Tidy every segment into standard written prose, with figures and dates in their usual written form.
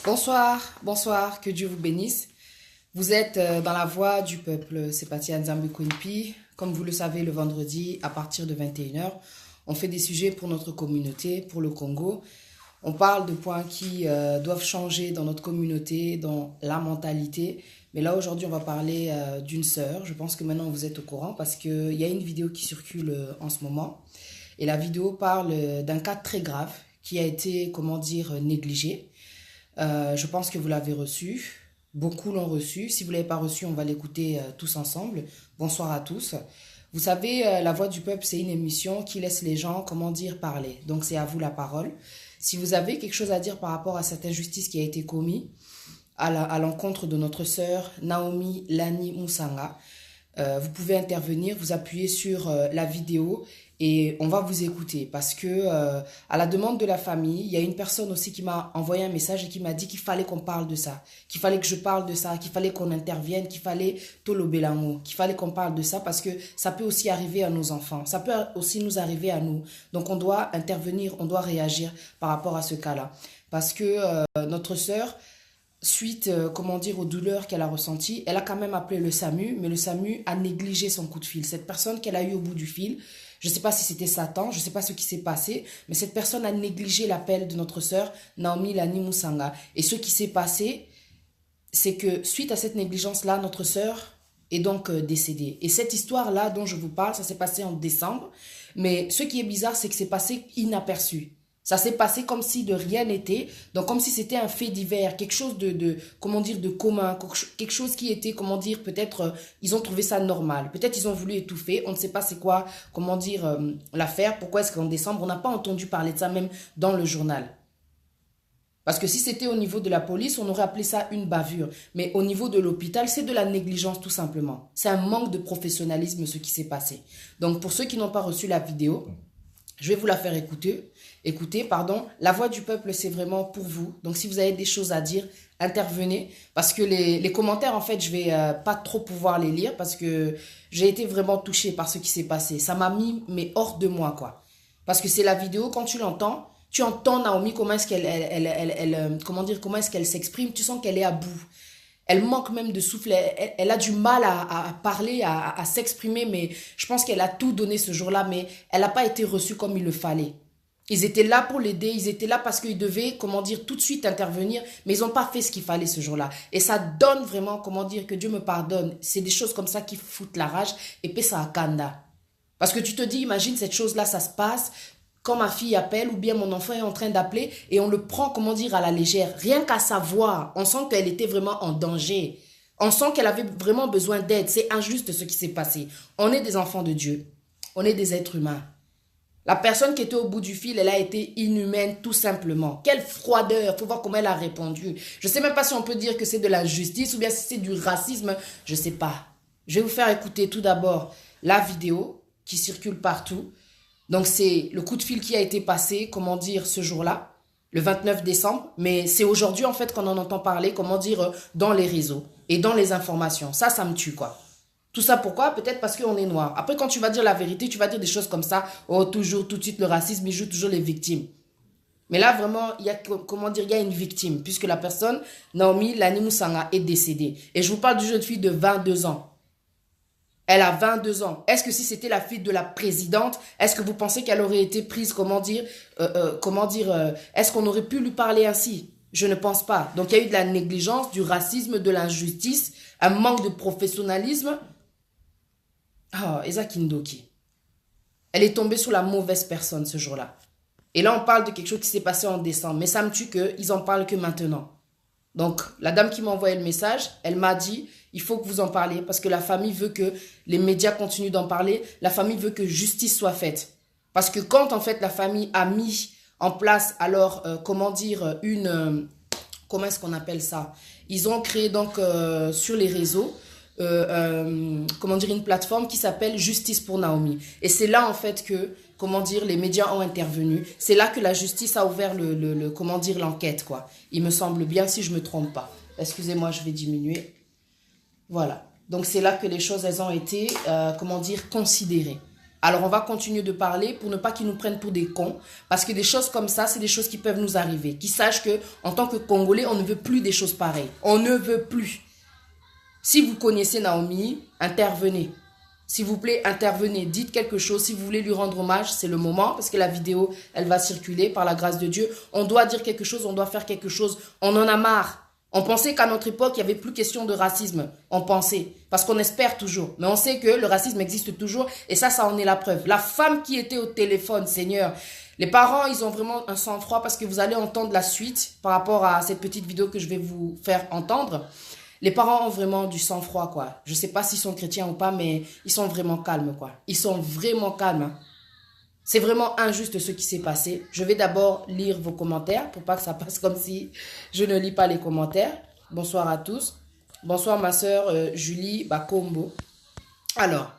Bonsoir, bonsoir, que Dieu vous bénisse. Vous êtes dans la voix du peuple, c'est Patia Nzambe Koinpi. Comme vous le savez, le vendredi, à partir de 21h, on fait des sujets pour notre communauté, pour le Congo. On parle de points qui doivent changer dans notre communauté, dans la mentalité. Mais là, aujourd'hui, on va parler d'une sœur. Je pense que maintenant, vous êtes au courant parce qu'il y a une vidéo qui circule en ce moment. Et la vidéo parle d'un cas très grave qui a été, comment dire, négligé. Je pense que vous l'avez reçu. Beaucoup l'ont reçu. Si vous ne l'avez pas reçu, on va l'écouter tous ensemble. Bonsoir à tous. Vous savez, La Voix du Peuple, c'est une émission qui laisse les gens, comment dire, parler. Donc, c'est à vous la parole. Si vous avez quelque chose à dire par rapport à cette injustice qui a été commise à l'encontre de notre sœur Naomi Lani Musanga, vous pouvez intervenir, vous appuyer sur la vidéo et on va vous écouter parce que à la demande de la famille, il y a une personne aussi qui m'a envoyé un message et qui m'a dit qu'il fallait qu'on parle de ça, qu'il fallait que je parle de ça, qu'il fallait qu'on intervienne, qu'il fallait tolo belango, qu'il fallait qu'on parle de ça parce que ça peut aussi arriver à nos enfants, ça peut aussi nous arriver à nous. Donc on doit intervenir, on doit réagir par rapport à ce cas-là parce que notre sœur suite, comment dire, aux douleurs qu'elle a ressenties, elle a quand même appelé le SAMU, mais le SAMU a négligé son coup de fil. Cette personne qu'elle a eu au bout du fil, je ne sais pas si c'était Satan, je ne sais pas ce qui s'est passé, mais cette personne a négligé l'appel de notre sœur Naomi Lani Musanga. Et ce qui s'est passé, c'est que suite à cette négligence-là, notre sœur est donc décédée. Et cette histoire-là dont je vous parle, ça s'est passé en décembre, mais ce qui est bizarre, c'est que c'est passé inaperçu. Ça s'est passé comme si de rien n'était, donc comme si c'était un fait divers, quelque chose comment dire, de commun, quelque chose qui était, comment dire, peut-être ils ont trouvé ça normal, peut-être ils ont voulu étouffer, on ne sait pas c'est quoi, comment dire, l'affaire, pourquoi est-ce qu'en décembre, on n'a pas entendu parler de ça même dans le journal. Parce que si c'était au niveau de la police, on aurait appelé ça une bavure. Mais au niveau de l'hôpital, c'est de la négligence tout simplement. C'est un manque de professionnalisme ce qui s'est passé. Donc pour ceux qui n'ont pas reçu la vidéo, je vais vous la faire écouter. Écoutez, pardon. La Voix du Peuple, c'est vraiment pour vous. Donc, si vous avez des choses à dire, intervenez. Parce que les commentaires, en fait, je vais pas trop pouvoir les lire parce que j'ai été vraiment touchée par ce qui s'est passé. Ça m'a mis, mais hors de moi, quoi. Parce que c'est la vidéo, quand tu entends Naomi, comment est-ce comment dire, comment est-ce qu'elle s'exprime, tu sens qu'elle est à bout. Elle manque même de souffle, elle a du mal à parler, à s'exprimer, mais je pense qu'elle a tout donné ce jour-là, mais elle n'a pas été reçue comme il le fallait. Ils étaient là pour l'aider, ils étaient là parce qu'ils devaient, comment dire, tout de suite intervenir, mais ils n'ont pas fait ce qu'il fallait ce jour-là. Et ça donne vraiment, comment dire, que Dieu me pardonne. C'est des choses comme ça qui foutent la rage, et puis ça a kanda. Parce que tu te dis, imagine cette chose-là, ça se passe, quand ma fille appelle ou bien mon enfant est en train d'appeler et on le prend, comment dire, à la légère. Rien qu'à sa voix, on sent qu'elle était vraiment en danger. On sent qu'elle avait vraiment besoin d'aide. C'est injuste ce qui s'est passé. On est des enfants de Dieu. On est des êtres humains. La personne qui était au bout du fil, elle a été inhumaine tout simplement. Quelle froideur, faut voir comment elle a répondu. Je ne sais même pas si on peut dire que c'est de la justice ou bien si c'est du racisme, je ne sais pas. Je vais vous faire écouter tout d'abord la vidéo qui circule partout. Donc c'est le coup de fil qui a été passé, comment dire, ce jour-là, le 29 décembre. Mais c'est aujourd'hui en fait qu'on en entend parler, comment dire, dans les réseaux et dans les informations. Ça me tue quoi. Tout ça pourquoi? Peut-être parce qu'on est noir. Après quand tu vas dire la vérité, tu vas dire des choses comme ça. Oh toujours, tout de suite le racisme, il joue toujours les victimes. Mais là vraiment, il y a, comment dire, il y a une victime. Puisque la personne, Naomi Lani Musanga, est décédée. Et je vous parle d'une jeune fille de 22 ans. Elle a 22 ans. Est-ce que si c'était la fille de la présidente, est-ce que vous pensez qu'elle aurait été prise, est-ce qu'on aurait pu lui parler ainsi? Je ne pense pas. Donc il y a eu de la négligence, du racisme, de l'injustice, un manque de professionnalisme. Ah, Eza Kindoki. Elle est tombée sur la mauvaise personne ce jour-là. Et là, on parle de quelque chose qui s'est passé en décembre. Mais ça me tue qu'ils en parlent que maintenant. Donc, la dame qui m'a envoyé le message, elle m'a dit, il faut que vous en parliez parce que la famille veut que les médias continuent d'en parler. La famille veut que justice soit faite. Parce que quand, en fait, la famille a mis en place, alors, comment est-ce qu'on appelle ça? Ils ont créé, donc, sur les réseaux, une plateforme qui s'appelle Justice pour Naomi. Et c'est là, en fait, que, les médias ont intervenu. C'est là que la justice a ouvert l'enquête, quoi. Il me semble bien, si je me trompe pas. Excusez-moi, je vais diminuer. Voilà. Donc, c'est là que les choses, elles ont été, considérées. Alors on va continuer de parler pour ne pas qu'ils nous prennent pour des cons, parce que des choses comme ça, c'est des choses qui peuvent nous arriver. Qu'ils sachent que en tant que Congolais, on ne veut plus des choses pareilles. On ne veut plus. Si vous connaissez Naomi, intervenez. S'il vous plaît, intervenez, dites quelque chose. Si vous voulez lui rendre hommage, c'est le moment, parce que la vidéo, elle va circuler par la grâce de Dieu. On doit dire quelque chose, on doit faire quelque chose. On en a marre. On pensait qu'à notre époque, il n'y avait plus question de racisme. On pensait, parce qu'on espère toujours. Mais on sait que le racisme existe toujours, et ça en est la preuve. La femme qui était au téléphone, Seigneur, les parents, ils ont vraiment un sang-froid, parce que vous allez entendre la suite par rapport à cette petite vidéo que je vais vous faire entendre. Les parents ont vraiment du sang-froid, quoi. Je sais pas s'ils sont chrétiens ou pas, mais ils sont vraiment calmes, quoi. Ils sont vraiment calmes, hein. C'est vraiment injuste ce qui s'est passé. Je vais d'abord lire vos commentaires pour pas que ça passe comme si je ne lis pas les commentaires. Bonsoir à tous. Bonsoir ma sœur Julie Bakombo. Alors,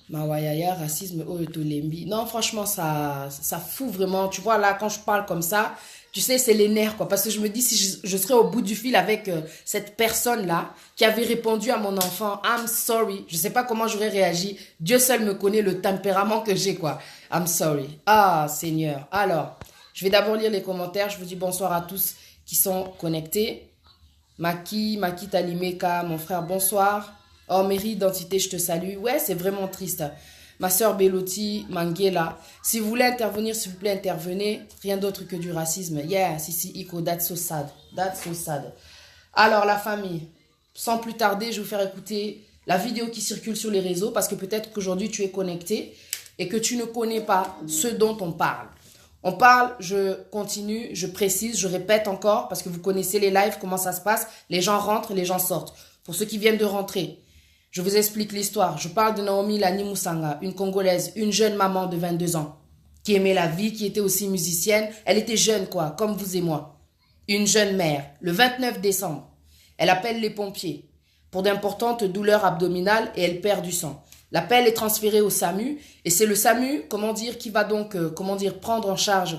Mawayaya, racisme, Oetolembi. Non, franchement, ça fout vraiment. Tu vois, là, quand je parle comme ça, tu sais, c'est les nerfs, quoi. Parce que je me dis, si je serais au bout du fil avec cette personne-là qui avait répondu à mon enfant, I'm sorry. Je sais pas comment j'aurais réagi. Dieu seul me connaît le tempérament que j'ai, quoi. I'm sorry. Ah, Seigneur. Alors, je vais d'abord lire les commentaires. Je vous dis bonsoir à tous qui sont connectés. Maki Talimeka, mon frère, bonsoir. Oh, Mairie Identité, je te salue. Ouais, c'est vraiment triste. Ma sœur Beloti Manguela. Si vous voulez intervenir, s'il vous plaît, intervenez. Rien d'autre que du racisme. Yeah, Sisi Iko, that's so sad. That's so sad. Alors, la famille. Sans plus tarder, je vais vous faire écouter la vidéo qui circule sur les réseaux parce que peut-être qu'aujourd'hui, tu es connecté et que tu ne connais pas ce dont on parle. On parle, je continue, je précise, je répète encore parce que vous connaissez les lives, comment ça se passe. Les gens rentrent, les gens sortent. Pour ceux qui viennent de rentrer, je vous explique l'histoire. Je parle de Naomi Lani Musanga, une Congolaise, une jeune maman de 22 ans, qui aimait la vie, qui était aussi musicienne. Elle était jeune, quoi, comme vous et moi. Une jeune mère. Le 29 décembre, elle appelle les pompiers pour d'importantes douleurs abdominales et elle perd du sang. L'appel est transféré au SAMU et c'est le SAMU, qui va donc, prendre en charge,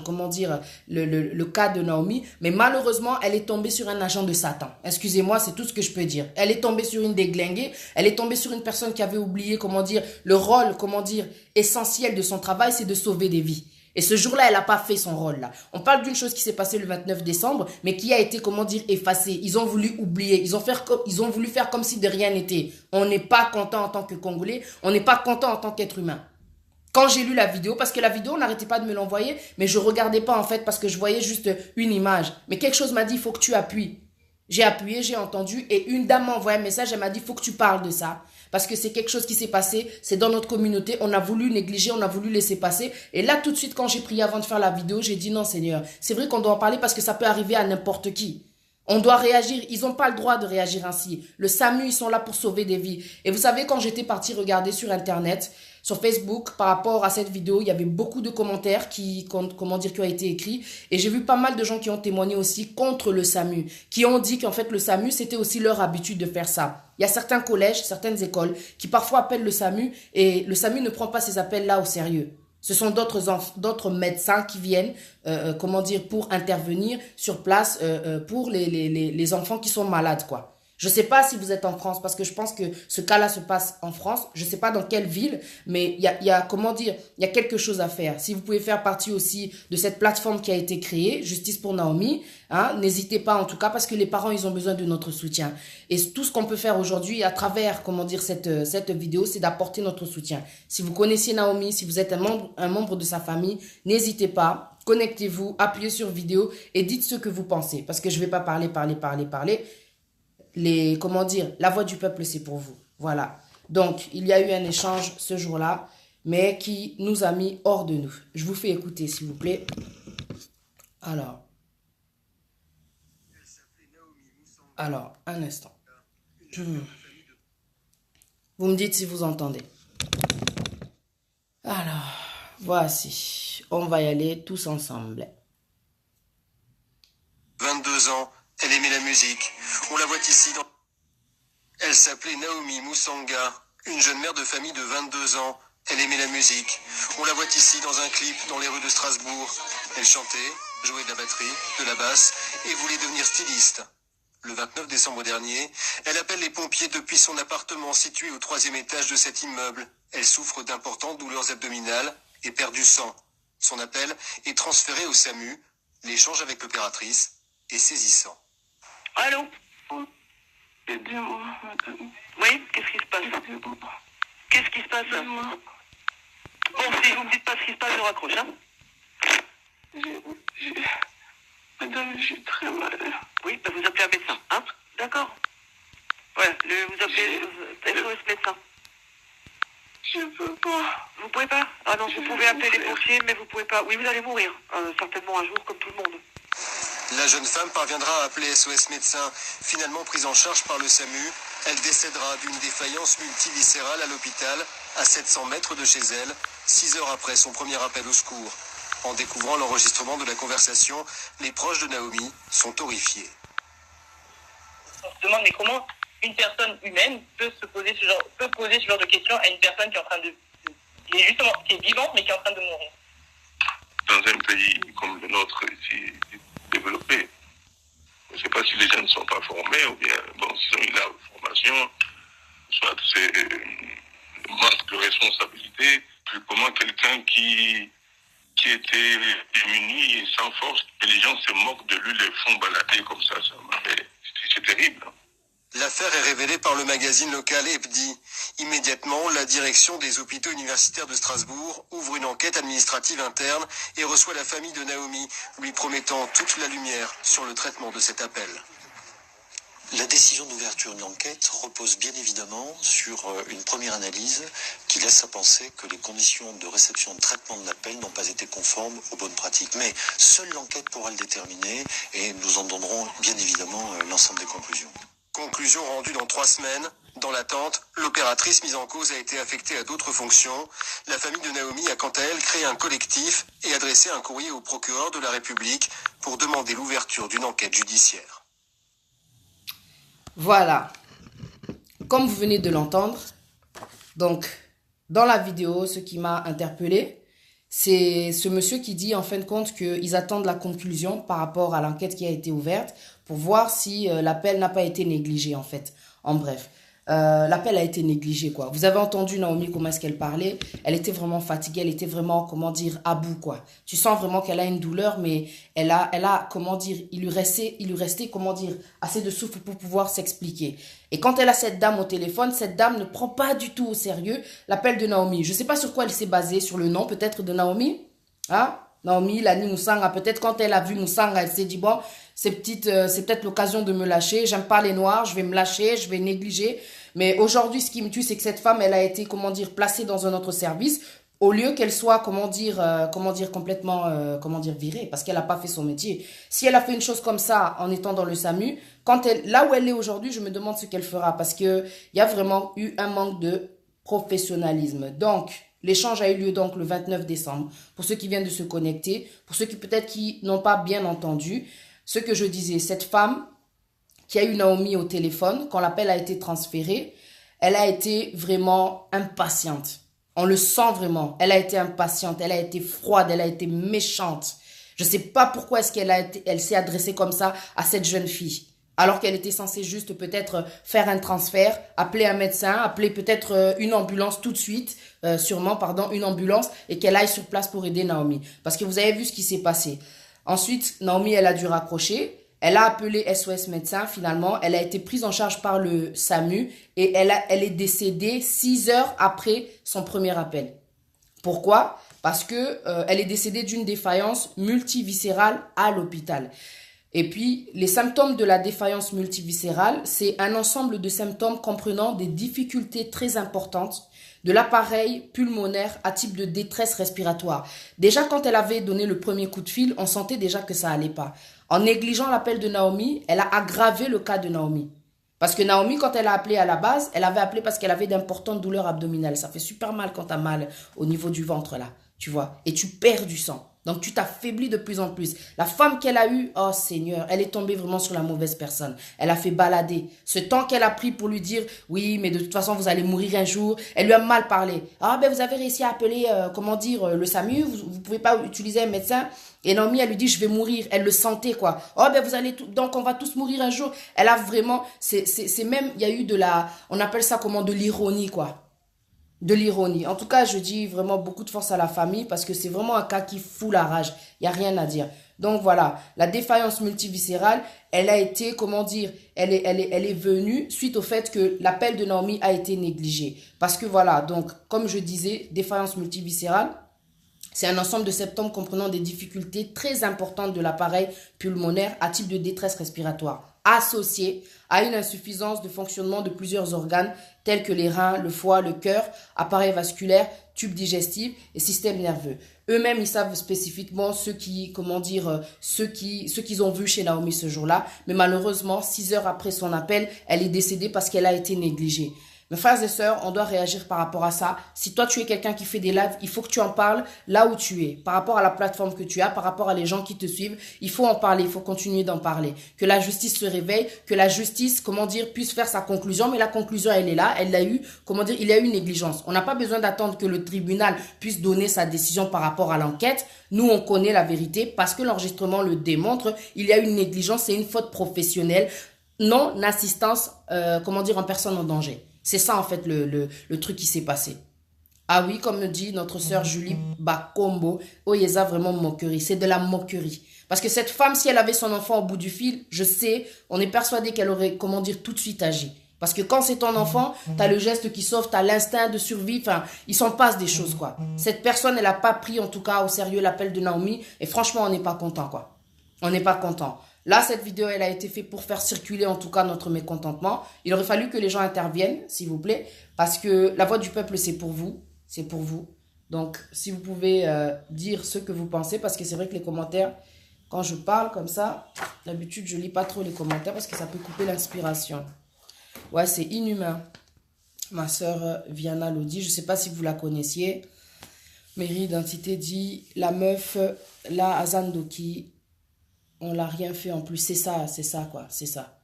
le cas de Naomi. Mais malheureusement, elle est tombée sur un agent de Satan. Excusez-moi, c'est tout ce que je peux dire. Elle est tombée sur une déglinguée. Elle est tombée sur une personne qui avait oublié, le rôle, essentiel de son travail, c'est de sauver des vies. Et ce jour-là, elle n'a pas fait son rôle là. On parle d'une chose qui s'est passée le 29 décembre, mais qui a été, effacée. Ils ont voulu oublier. Ils ont voulu faire comme si de rien n'était. On n'est pas content en tant que Congolais. On n'est pas content en tant qu'être humain. Quand j'ai lu la vidéo, parce que la vidéo, on n'arrêtait pas de me l'envoyer, mais je regardais pas en fait parce que je voyais juste une image. Mais quelque chose m'a dit, il faut que tu appuies. J'ai appuyé, j'ai entendu et une dame m'a envoyé un message, elle m'a dit, il faut que tu parles de ça. Parce que c'est quelque chose qui s'est passé, c'est dans notre communauté, on a voulu négliger, on a voulu laisser passer. Et là, tout de suite, quand j'ai prié avant de faire la vidéo, j'ai dit non, Seigneur, c'est vrai qu'on doit en parler parce que ça peut arriver à n'importe qui. On doit réagir, ils n'ont pas le droit de réagir ainsi. Le SAMU, ils sont là pour sauver des vies. Et vous savez, quand j'étais partie regarder sur Internet, sur Facebook, par rapport à cette vidéo, il y avait beaucoup de commentaires qui ont été écrits. Et j'ai vu pas mal de gens qui ont témoigné aussi contre le SAMU, qui ont dit qu'en fait, le SAMU, c'était aussi leur habitude de faire ça. Il y a certains collèges, certaines écoles qui parfois appellent le SAMU et le SAMU ne prend pas ces appels-là au sérieux. Ce sont d'autres médecins qui viennent, pour intervenir sur place pour les enfants qui sont malades, quoi. Je ne sais pas si vous êtes en France, parce que je pense que ce cas-là se passe en France. Je ne sais pas dans quelle ville, mais il y a quelque chose à faire. Si vous pouvez faire partie aussi de cette plateforme qui a été créée, Justice pour Naomi, hein, n'hésitez pas en tout cas, parce que les parents, ils ont besoin de notre soutien. Et tout ce qu'on peut faire aujourd'hui à travers, cette vidéo, c'est d'apporter notre soutien. Si vous connaissez Naomi, si vous êtes un membre de sa famille, n'hésitez pas, connectez-vous, appuyez sur vidéo et dites ce que vous pensez. Parce que je ne vais pas parler. La voix du peuple, c'est pour vous. Voilà. Donc, il y a eu un échange ce jour-là, mais qui nous a mis hors de nous. Je vous fais écouter, s'il vous plaît. Alors, un instant. Vous me dites si vous entendez. Alors, voici. On va y aller tous ensemble. 22 ans. Elle aimait la musique. On la voit ici dans... Elle s'appelait Naomi Musanga, une jeune mère de famille de 22 ans. Elle aimait la musique. On la voit ici dans un clip dans les rues de Strasbourg. Elle chantait, jouait de la batterie, de la basse et voulait devenir styliste. Le 29 décembre dernier, elle appelle les pompiers depuis son appartement situé au 3e étage de cet immeuble. Elle souffre d'importantes douleurs abdominales et perd du sang. Son appel est transféré au SAMU. L'échange avec l'opératrice est saisissant. Allô? Aidez-moi, madame. Oui, qu'est-ce qui se passe? Aidez-moi. Qu'est-ce qui se passe? Aidez-moi. Bon, si vous me dites pas ce qui se passe, je raccroche, hein? Madame, j'ai très mal. Oui, bah vous appelez un médecin, hein? D'accord. Ouais, vous appelez SOS médecin. Je peux pas. Vous pouvez pas? Ah non, vous pouvez appeler les pompiers, mais vous pouvez pas. Oui, vous allez mourir, certainement un jour, comme tout le monde. La jeune femme parviendra à appeler SOS médecin. Finalement prise en charge par le SAMU, elle décédera d'une défaillance multiviscérale à l'hôpital, à 700 mètres de chez elle, 6 heures après son premier appel au secours. En découvrant l'enregistrement de la conversation, les proches de Naomi sont horrifiés. On se demande mais comment une personne humaine peut poser ce genre de questions à une personne qui est en train qui est vivante mais qui est en train de mourir. Dans un pays comme le nôtre, ici, développé, je ne sais pas si les gens ne sont pas formés ou bien, bon, s'ils ont eu la formation, soit c'est manque de responsabilité, puis comment quelqu'un qui était démuni et sans force, et les gens se moquent de lui, les font balader comme ça c'est terrible. L'affaire est révélée par le magazine local Hebdi. Immédiatement, la direction des hôpitaux universitaires de Strasbourg ouvre une enquête administrative interne et reçoit la famille de Naomi, lui promettant toute la lumière sur le traitement de cet appel. La décision d'ouverture de l'enquête repose bien évidemment sur une première analyse qui laisse à penser que les conditions de réception de traitement de l'appel n'ont pas été conformes aux bonnes pratiques. Mais seule l'enquête pourra le déterminer et nous en donnerons bien évidemment l'ensemble des conclusions. Conclusion rendue dans 3 semaines. Dans l'attente, l'opératrice mise en cause a été affectée à d'autres fonctions. La famille de Naomi a quant à elle créé un collectif et adressé un courrier au procureur de la République pour demander l'ouverture d'une enquête judiciaire. Voilà. Comme vous venez de l'entendre, donc dans la vidéo, ce qui m'a interpellé, c'est ce monsieur qui dit en fin de compte qu'ils attendent la conclusion par rapport à l'enquête qui a été ouverte pour voir si l'appel n'a pas été négligé en fait. En bref, l'appel a été négligé quoi. Vous avez entendu Naomi comment est-ce qu'elle parlait. Elle était vraiment fatiguée, elle était vraiment, comment dire, à bout quoi. Tu sens vraiment qu'elle a une douleur mais elle a comment dire, il lui restait comment dire, assez de souffle pour pouvoir s'expliquer. Et quand elle a cette dame au téléphone, cette dame ne prend pas du tout au sérieux l'appel de Naomi. Je ne sais pas sur quoi elle s'est basée, sur le nom peut-être de Naomi. Hein? Naomi, Lani Moussanga, peut-être quand elle a vu Moussanga, elle s'est dit, bon, c'est peut-être l'occasion de me lâcher. J'aime pas les noirs, je vais me lâcher, je vais négliger. Mais aujourd'hui, ce qui me tue, c'est que cette femme, elle a été, comment dire, placée dans un autre service au lieu qu'elle soit, complètement, virée, parce qu'elle n'a pas fait son métier. Si elle a fait une chose comme ça en étant dans le SAMU, là où elle est aujourd'hui, je me demande ce qu'elle fera, parce qu'il y a vraiment eu un manque de professionnalisme. Donc, l'échange a eu lieu donc le 29 décembre. Pour ceux qui viennent de se connecter, pour ceux qui peut-être qui n'ont pas bien entendu, ce que je disais, cette femme qui a eu Naomi au téléphone, quand l'appel a été transféré, elle a été vraiment impatiente. On le sent vraiment. Elle a été impatiente, elle a été froide, elle a été méchante. Je ne sais pas pourquoi est-ce elle s'est adressée comme ça à cette jeune fille. Alors qu'elle était censée juste peut-être faire un transfert, appeler un médecin, appeler peut-être une ambulance tout de suite, une ambulance, et qu'elle aille sur place pour aider Naomi. Parce que vous avez vu ce qui s'est passé. Ensuite, Naomi, elle a dû raccrocher. Elle a appelé SOS médecin, finalement. Elle a été prise en charge par le SAMU et elle est décédée 6 heures après son premier appel. Pourquoi? Parce que elle est décédée d'une défaillance multiviscérale à l'hôpital. Et puis, les symptômes de la défaillance multiviscérale, c'est un ensemble de symptômes comprenant des difficultés très importantes de l'appareil pulmonaire à type de détresse respiratoire. Déjà, quand elle avait donné le premier coup de fil, on sentait déjà que ça allait pas. En négligeant l'appel de Naomi, elle a aggravé le cas de Naomi. Parce que Naomi, quand elle a appelé à la base, elle avait appelé parce qu'elle avait d'importantes douleurs abdominales. Ça fait super mal quand tu as mal au niveau du ventre, là, tu vois. Et tu perds du sang. Donc, tu t'affaiblis de plus en plus. La femme qu'elle a eue, oh Seigneur, elle est tombée vraiment sur la mauvaise personne. Elle a fait balader. Ce temps qu'elle a pris pour lui dire, oui, mais de toute façon, vous allez mourir un jour. Elle lui a mal parlé. Ah, ben, vous avez réussi à appeler, le SAMU. Vous pouvez pas utiliser un médecin. Et Naomi, elle lui dit, je vais mourir. Elle le sentait, quoi. Oh, ben, donc, on va tous mourir un jour. Elle a vraiment, c'est même, il y a eu on appelle ça comment, de l'ironie, quoi. De l'ironie. En tout cas, je dis vraiment beaucoup de force à la famille parce que c'est vraiment un cas qui fout la rage. Il n'y a rien à dire. Donc voilà, la défaillance multiviscérale, elle a été, comment dire, elle est venue suite au fait que l'appel de Naomi a été négligé. Parce que voilà, donc comme je disais, défaillance multiviscérale, c'est un ensemble de symptômes comprenant des difficultés très importantes de l'appareil pulmonaire à type de détresse respiratoire, associée à une insuffisance de fonctionnement de plusieurs organes tels que les reins, le foie, le cœur, appareil vasculaire, tube digestif et système nerveux. Eux-mêmes, ils savent spécifiquement ce qu'ils ont vu chez Naomi ce jour-là. Mais malheureusement, 6 heures après son appel, elle est décédée parce qu'elle a été négligée. Mes frères et sœurs, on doit réagir par rapport à ça. Si toi, tu es quelqu'un qui fait des lives, il faut que tu en parles là où tu es. Par rapport à la plateforme que tu as, par rapport à les gens qui te suivent, il faut en parler, il faut continuer d'en parler. Que la justice se réveille, que la justice, puisse faire sa conclusion. Mais la conclusion, elle est là, elle l'a eu. Il y a eu négligence. On n'a pas besoin d'attendre que le tribunal puisse donner sa décision par rapport à l'enquête. Nous, on connaît la vérité parce que l'enregistrement le démontre. Il y a eu une négligence, c'est une faute professionnelle. Non-assistance, en personne en danger. C'est ça, en fait, le truc qui s'est passé. Ah oui, comme me dit notre sœur Julie Bakombo, Oyeza, vraiment moquerie. C'est de la moquerie. Parce que cette femme, si elle avait son enfant au bout du fil, je sais, on est persuadé qu'elle aurait, tout de suite agi. Parce que quand c'est ton enfant, t'as le geste qui sauve, t'as l'instinct de survie, enfin, il s'en passe des choses, quoi. Cette personne, elle n'a pas pris, en tout cas, au sérieux l'appel de Naomi, et franchement, on n'est pas content, quoi. On n'est pas content. Là, cette vidéo, elle a été faite pour faire circuler, en tout cas, notre mécontentement. Il aurait fallu que les gens interviennent, s'il vous plaît, parce que la voix du peuple, c'est pour vous. C'est pour vous. Donc, si vous pouvez dire ce que vous pensez, parce que c'est vrai que les commentaires, quand je parle comme ça, d'habitude, je lis pas trop les commentaires parce que ça peut couper l'inspiration. Ouais, c'est inhumain. Ma sœur Viana Lodi, je sais pas si vous la connaissiez. Mairie Identité dit, la meuf, la Azandoki, on l'a rien fait en plus. C'est ça, quoi. C'est ça.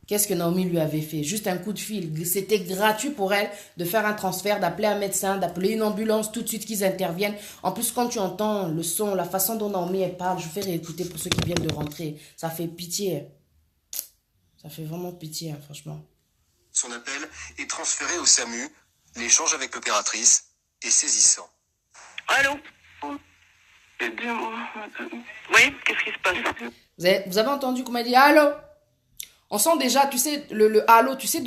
Qu'est-ce que Naomi lui avait fait? Juste un coup de fil. C'était gratuit pour elle de faire un transfert, d'appeler un médecin, d'appeler une ambulance, tout de suite qu'ils interviennent. En plus, quand tu entends le son, la façon dont Naomi elle parle, je vais réécouter pour ceux qui viennent de rentrer. Ça fait pitié. Ça fait vraiment pitié, hein, franchement. Son appel est transféré au SAMU. L'échange avec l'opératrice est saisissant. Allô? Aidez-moi, madame. Oui, qu'est-ce qui se passe? Vous avez entendu comment elle dit allô? On sent déjà, tu sais, le allô, tu sais,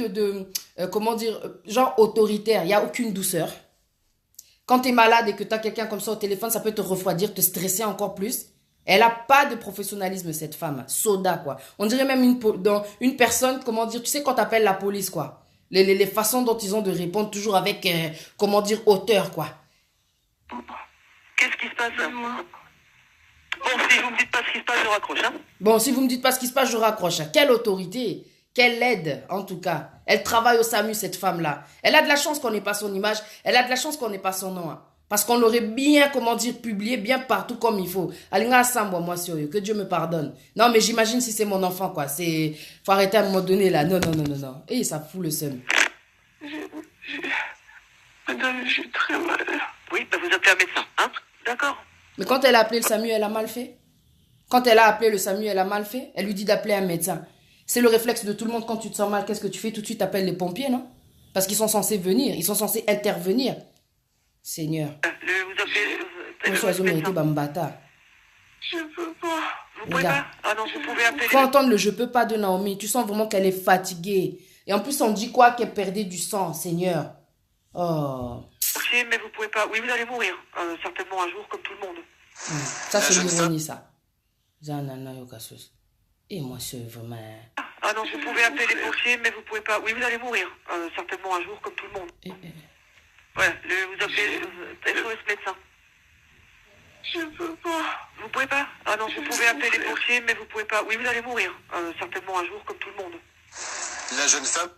genre autoritaire. Il n'y a aucune douceur. Quand tu es malade et que tu as quelqu'un comme ça au téléphone, ça peut te refroidir, te stresser encore plus. Elle n'a pas de professionnalisme, cette femme. Soda, quoi. On dirait même une personne, tu sais, quand tu appelles la police, quoi. Les façons dont ils ont de répondre toujours avec, hauteur, quoi. Qu'est-ce qui se passe? Bon, si vous me dites pas ce qui se passe, je raccroche, hein. Bon, si vous me dites pas ce qui se passe, je raccroche. Quelle autorité, quelle aide, en tout cas. Elle travaille au SAMU, cette femme-là. Elle a de la chance qu'on n'ait pas son image. Elle a de la chance qu'on n'ait pas son nom. Hein. Parce qu'on l'aurait bien, publié bien partout comme il faut. Alinga Sambo, moi, sérieux, que Dieu me pardonne. Non, mais j'imagine si c'est mon enfant, quoi. Faut arrêter à un moment donné, là. Non. Et ça fout le seum. Madame, je suis très malade. Oui, bah vous appelez un médecin, hein. D'accord. Mais quand elle a appelé le SAMU, elle a mal fait. Quand elle a appelé le SAMU, elle a mal fait. Elle lui dit d'appeler un médecin. C'est le réflexe de tout le monde. Quand tu te sens mal, qu'est-ce que tu fais? Tout de suite, t'appelles les pompiers, non? Parce qu'ils sont censés venir. Ils sont censés intervenir. Seigneur. Vous appelez... Monsieur Azomérité Bambata. Je peux pas. Vous pouvez pas? Ah non, vous pouvez appeler... Faut entendre le « je peux pas » de Naomi. Tu sens vraiment qu'elle est fatiguée. Et en plus, on dit quoi? Qu'elle perdait du sang, Seigneur. Oh... Mais vous pouvez pas. Oui, vous allez mourir. Certainement un jour, comme tout le monde. Ça, c'est l'ironie, ça. Et moi, c'est vraiment... Ah non, vous pouvez appeler les pompiers, mais vous pouvez pas. Oui, vous allez mourir. Certainement un jour, comme tout le monde. Ouais, vous appelez SOS médecin. Je peux pas. Vous pouvez pas? Ah non, vous pouvez appeler les pompiers, mais vous pouvez pas. Oui, vous allez mourir. Certainement un jour, comme tout le monde. La jeune femme...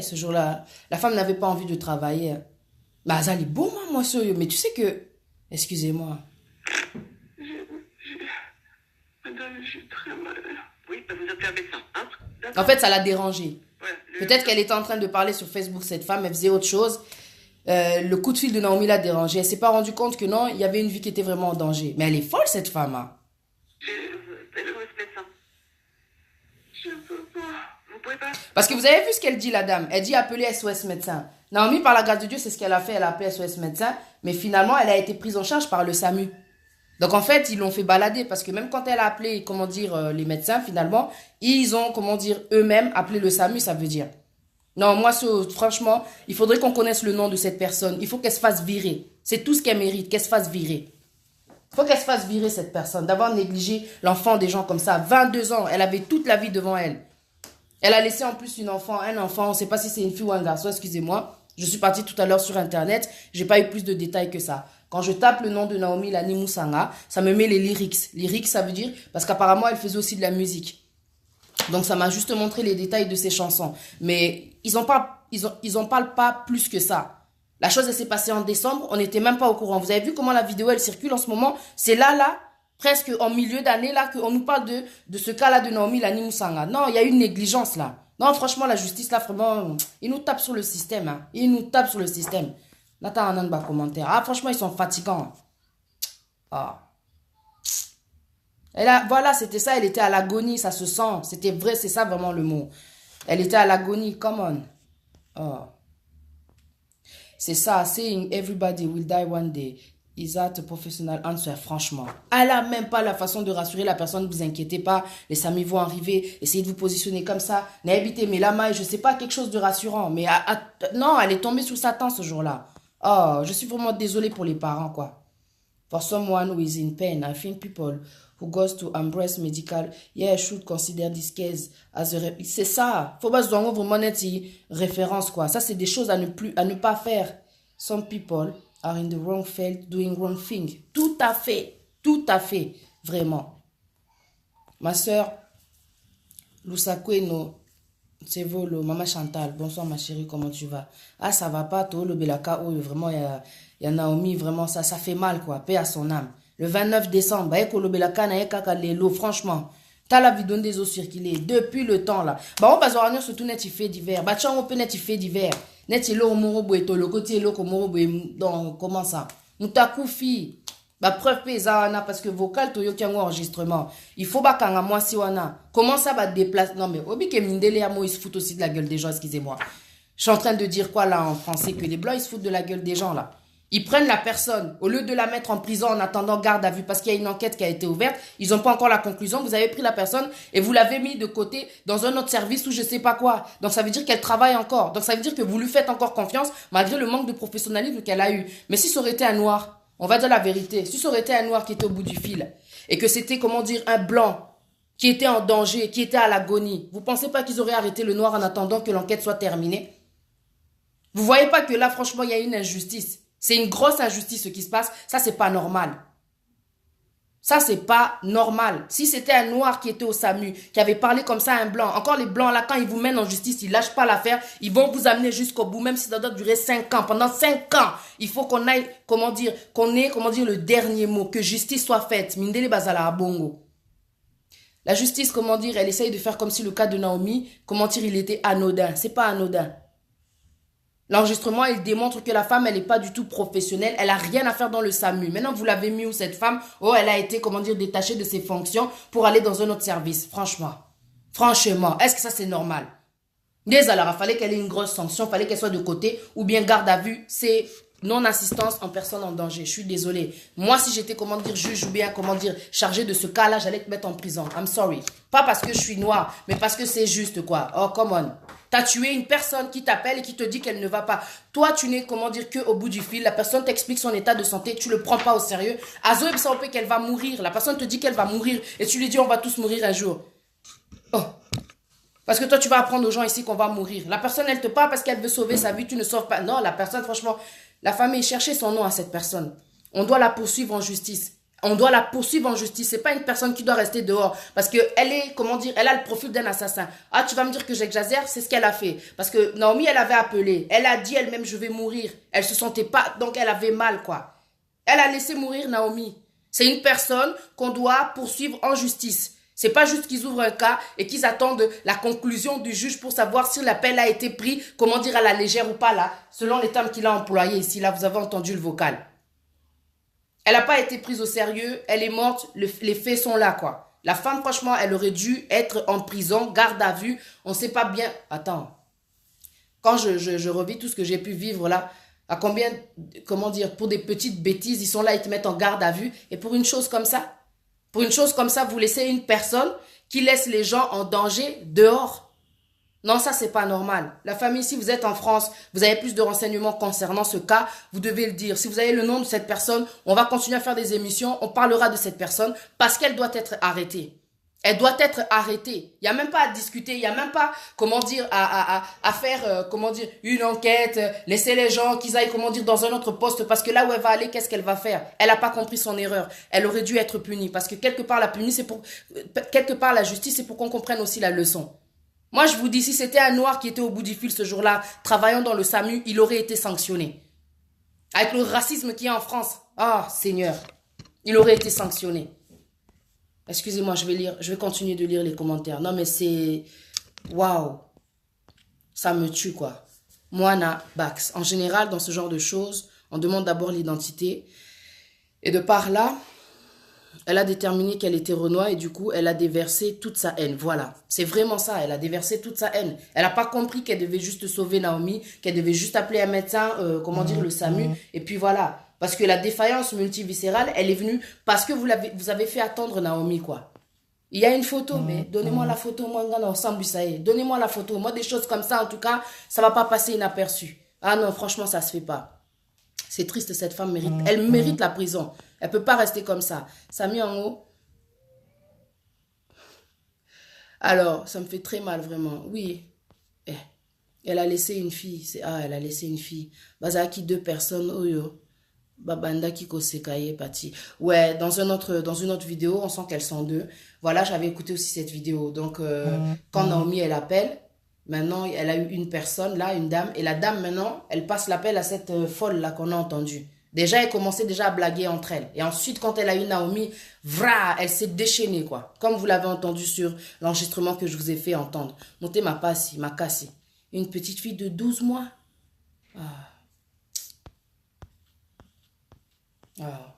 Ce jour-là, la femme n'avait pas envie de travailler. Bah, ça allait bon, moi, mais tu sais que... Excusez-moi. Madame, je suis très malade. Oui, bah vous appelez un médecin, hein? En fait, ça l'a dérangée. Ouais, Peut-être qu'elle était en train de parler sur Facebook, cette femme, elle faisait autre chose. Le coup de fil de Naomi l'a dérangée. Elle s'est pas rendue compte que non, il y avait une vie qui était vraiment en danger. Mais elle est folle, cette femme. Hein. SOS médecin. Je peux pas. Vous pouvez pas? Parce que vous avez vu ce qu'elle dit, la dame. Elle dit appeler SOS médecin. Naomi, par la grâce de Dieu, c'est ce qu'elle a fait. Elle a appelé SOS médecin. Mais finalement, elle a été prise en charge par le SAMU. Donc en fait, ils l'ont fait balader parce que même quand elle a appelé, comment dire, les médecins, finalement, ils ont, comment dire, eux-mêmes appelé le SAMU, ça veut dire. Non, moi, franchement, il faudrait qu'on connaisse le nom de cette personne. Il faut qu'elle se fasse virer. C'est tout ce qu'elle mérite, qu'elle se fasse virer. Il faut qu'elle se fasse virer, cette personne, d'avoir négligé l'enfant des gens comme ça. 22 ans, elle avait toute la vie devant elle. Elle a laissé en plus un enfant, on ne sait pas si c'est une fille ou un garçon, excusez-moi. Je suis partie tout à l'heure sur Internet, j'ai pas eu plus de détails que ça. Quand je tape le nom de Naomi Lani Musanga, ça me met les lyrics. Lyrics, ça veut dire, parce qu'apparemment, elle faisait aussi de la musique. Donc, ça m'a juste montré les détails de ses chansons. Mais ils en parlent pas plus que ça. La chose, elle s'est passée en décembre, on n'était même pas au courant. Vous avez vu comment la vidéo, elle circule en ce moment? C'est là, presque en milieu d'année, là, qu'on nous parle de ce cas-là de Naomi Lani Musanga. Non, il y a une négligence, là. Non, franchement, la justice, là, vraiment, ils nous tapent sur le système. Hein. Ils nous tapent sur le système. Là, t'as un bas commentaire. Ah, franchement, ils sont fatigants. Ah. Voilà, c'était ça, elle était à l'agonie, ça se sent. C'était vrai, c'est ça vraiment le mot. Elle était à l'agonie, come on. Oh. C'est ça, saying everybody will die one day. Is that a professional answer, franchement. Elle a même pas la façon de rassurer la personne, ne vous inquiétez pas, les amis vont arriver, essayez de vous positionner comme ça. N'habitez, mais la main, je sais pas, quelque chose de rassurant. Mais non, elle est tombée sous Satan ce jour-là. Oh, je suis vraiment désolée pour les parents, quoi. For someone who is in pain, I think people who goes to embrace medical, yeah, should consider this case as a... C'est ça. Faut pas se donner vraiment une référence, quoi. Ça, c'est des choses à ne pas faire. Some people are in the wrong field doing wrong thing. Tout à fait, vraiment. Ma sœur, Lusakweno, c'est Volo, Maman Chantal, bonsoir ma chérie, comment tu vas? Ah, ça va pas, toi, le Belaka, oh, vraiment, il y a Naomi, vraiment, ça fait mal, quoi, paix à son âme. Le 29 décembre, franchement, t'as la vidéo des eaux circulées depuis le temps, là. Bah, on va se revenir sur tout net, il fait divers. Bah, tiens, on peut net, il fait divers. Net, il est au Morobo et le côté, il est au Morobo donc, comment ça? Moutakou, fille. Bah, preuve paysanne, parce que vocal, to yoki enregistrement. Il faut pas qu'un moi si on a. Comment ça va déplacer? Non, mais, obi ke mindele amo, ils se foutent aussi de la gueule des gens, excusez-moi. Je suis en train de dire quoi, là, en français? Que les blancs, ils se foutent de la gueule des gens, là. Ils prennent la personne, au lieu de la mettre en prison en attendant garde à vue, parce qu'il y a une enquête qui a été ouverte, ils n'ont pas encore la conclusion, vous avez pris la personne et vous l'avez mis de côté dans un autre service ou je sais pas quoi. Donc ça veut dire qu'elle travaille encore. Donc ça veut dire que vous lui faites encore confiance, malgré le manque de professionnalisme qu'elle a eu. Mais si ça aurait été un noir, on va dire la vérité, si ça aurait été un noir qui était au bout du fil, et que c'était, comment dire, un blanc qui était en danger, qui était à l'agonie, vous pensez pas qu'ils auraient arrêté le noir en attendant que l'enquête soit terminée? Vous voyez pas que là, franchement, il y a une injustice? C'est une grosse injustice ce qui se passe. Ça, c'est pas normal. Ça, c'est pas normal. Si c'était un noir qui était au SAMU, qui avait parlé comme ça à un blanc, encore les blancs là, quand ils vous mènent en justice, ils lâchent pas l'affaire, ils vont vous amener jusqu'au bout, même si ça doit durer 5 ans. Pendant 5 ans, il faut qu'on aille, qu'on ait, le dernier mot, que justice soit faite. Mindele bazala à bongo. La justice, elle essaye de faire comme si le cas de Naomi, il était anodin. C'est pas anodin. L'enregistrement, il démontre que la femme, elle n'est pas du tout professionnelle. Elle a rien à faire dans le SAMU. Maintenant, vous l'avez mis où, cette femme? Oh, elle a été, détachée de ses fonctions pour aller dans un autre service. Franchement, est-ce que ça, c'est normal? Désolé, il fallait qu'elle ait une grosse sanction, il fallait qu'elle soit de côté, ou bien garde à vue. C'est non-assistance en personne en danger. Je suis désolée. Moi, si j'étais, juge ou bien, chargée de ce cas-là, j'allais te mettre en prison. I'm sorry. Pas parce que je suis noire, mais parce que c'est juste, quoi. Oh, come on. T'as tué une personne qui t'appelle et qui te dit qu'elle ne va pas. Toi, tu n'es, que au bout du fil. La personne t'explique son état de santé. Tu le prends pas au sérieux. Azo et qu'elle va mourir. La personne te dit qu'elle va mourir. Et tu lui dis, on va tous mourir un jour. Oh. Parce que toi, tu vas apprendre aux gens ici qu'on va mourir. La personne, elle te parle parce qu'elle veut sauver sa vie. Tu ne sauves pas. Non, la personne, franchement, la famille, cherchez son nom à cette personne. On doit la poursuivre en justice. On doit la poursuivre en justice. C'est pas une personne qui doit rester dehors. Parce que elle est, elle a le profil d'un assassin. Ah, tu vas me dire que j'exagère? C'est ce qu'elle a fait. Parce que Naomi, elle avait appelé. Elle a dit elle-même, je vais mourir. Elle se sentait pas, donc elle avait mal, quoi. Elle a laissé mourir Naomi. C'est une personne qu'on doit poursuivre en justice. C'est pas juste qu'ils ouvrent un cas et qu'ils attendent la conclusion du juge pour savoir si l'appel a été pris, comment dire, à la légère ou pas là, selon les termes qu'il a employés ici. Là, vous avez entendu le vocal. Elle n'a pas été prise au sérieux, elle est morte, les faits sont là, quoi. La femme, franchement, elle aurait dû être en prison, garde à vue, on ne sait pas bien... Attends, quand je revis tout ce que j'ai pu vivre là, à combien, comment dire, pour des petites bêtises, ils sont là, ils te mettent en garde à vue, et pour une chose comme ça, vous laissez une personne qui laisse les gens en danger dehors. Non, ça, c'est pas normal. La famille, si vous êtes en France, vous avez plus de renseignements concernant ce cas, vous devez le dire. Si vous avez le nom de cette personne, on va continuer à faire des émissions, on parlera de cette personne parce qu'elle doit être arrêtée. Elle doit être arrêtée. Il n'y a même pas à discuter, il n'y a même pas, comment dire, à faire, comment dire, une enquête, laisser les gens qu'ils aillent, comment dire, dans un autre poste, parce que là où elle va aller, qu'est-ce qu'elle va faire? Elle n'a pas compris son erreur. Elle aurait dû être punie, parce que quelque part, la justice, c'est pour qu'on comprenne aussi la leçon. Moi, je vous dis, si c'était un noir qui était au bout du fil ce jour-là, travaillant dans le SAMU, il aurait été sanctionné. Avec le racisme qu'il y a en France, Seigneur, il aurait été sanctionné. Excusez-moi, je vais continuer de lire les commentaires. Non, mais c'est... Waouh. Ça me tue, quoi. Moana Bax. En général, dans ce genre de choses, on demande d'abord l'identité. Et de par là, elle a déterminé qu'elle était Renoir et du coup, elle a déversé toute sa haine. Voilà. C'est vraiment ça. Elle a déversé toute sa haine. Elle n'a pas compris qu'elle devait juste sauver Naomi, qu'elle devait juste appeler un médecin, le SAMU. Et puis voilà. Parce que la défaillance multiviscérale, elle est venue parce que vous avez fait attendre Naomi, quoi. Il y a une photo, mais donnez-moi la photo, moi, donnez-moi la photo. Moi, des choses comme ça, en tout cas, ça va pas passer inaperçu. Ah non, franchement, ça se fait pas. C'est triste, cette femme mérite. Elle mérite la prison. Elle peut pas rester comme ça. Ça a mis en haut. Alors, ça me fait très mal, vraiment. Oui. Elle a laissé une fille. Elle a laissé une fille. Bazaki, 2 personnes, oyo. Babanda Kiko Sekaye Pati. Ouais, dans une autre vidéo, on sent qu'elles sont 2. Voilà, j'avais écouté aussi cette vidéo. Donc, quand Naomi, elle appelle, maintenant, elle a eu une personne, là, une dame. Et la dame, maintenant, elle passe l'appel à cette folle-là qu'on a entendue. Déjà, elle commençait déjà à blaguer entre elles. Et ensuite, quand elle a eu Naomi, elle s'est déchaînée, quoi. Comme vous l'avez entendu sur l'enregistrement que je vous ai fait entendre. Montez ma cassi. Une petite fille de 12 mois.